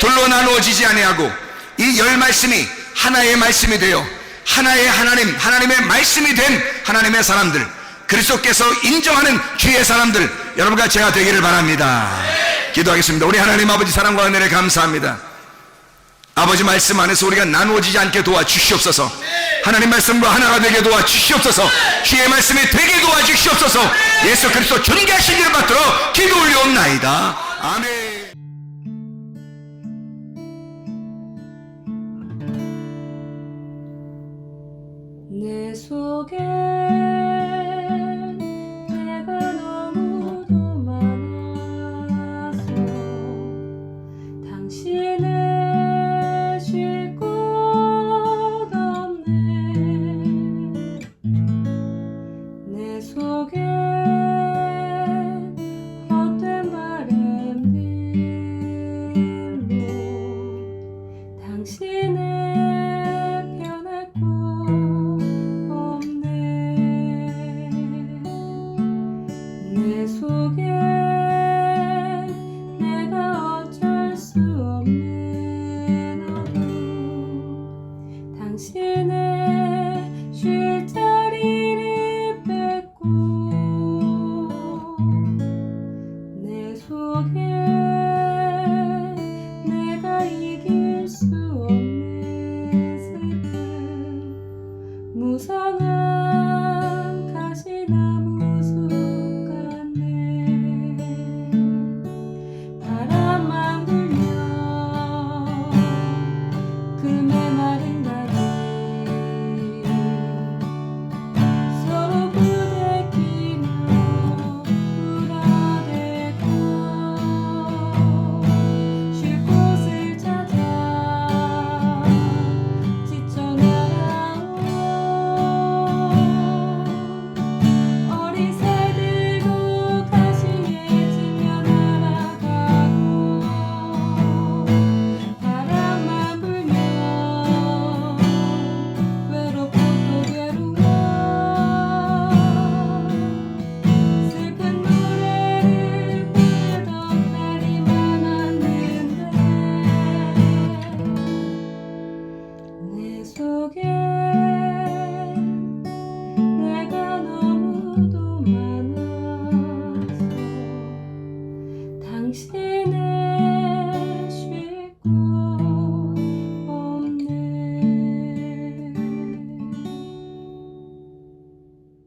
둘로 나누어지지 아니하고 이 열 말씀이 하나의 말씀이 되어 하나의 하나님, 하나님의 말씀이 된 하나님의 사람들, 그리스도께서 인정하는 주의 사람들, 여러분과 제가 되기를 바랍니다. 기도하겠습니다. 우리 하나님 아버지, 사랑과 은혜를 감사합니다. 아버지 말씀 안에서 우리가 나누어지지 않게 도와주시옵소서. 하나님 말씀과 하나가 되게 도와주시옵소서. 주의 말씀이 되게 도와주시옵소서. 예수 그리스도 존귀하시기를 받들어 기도 올려옵나이다. 아멘. 내 속에 내가 너무도 많아서 당신을 쉴 곳 없네. 내 속에 헛된 바램들로 당신의 편할 곳 내 속에 내가 어쩔 수 없는 어둠, 당신의 쉴 자리를 뺏고 내 속에 내가 속에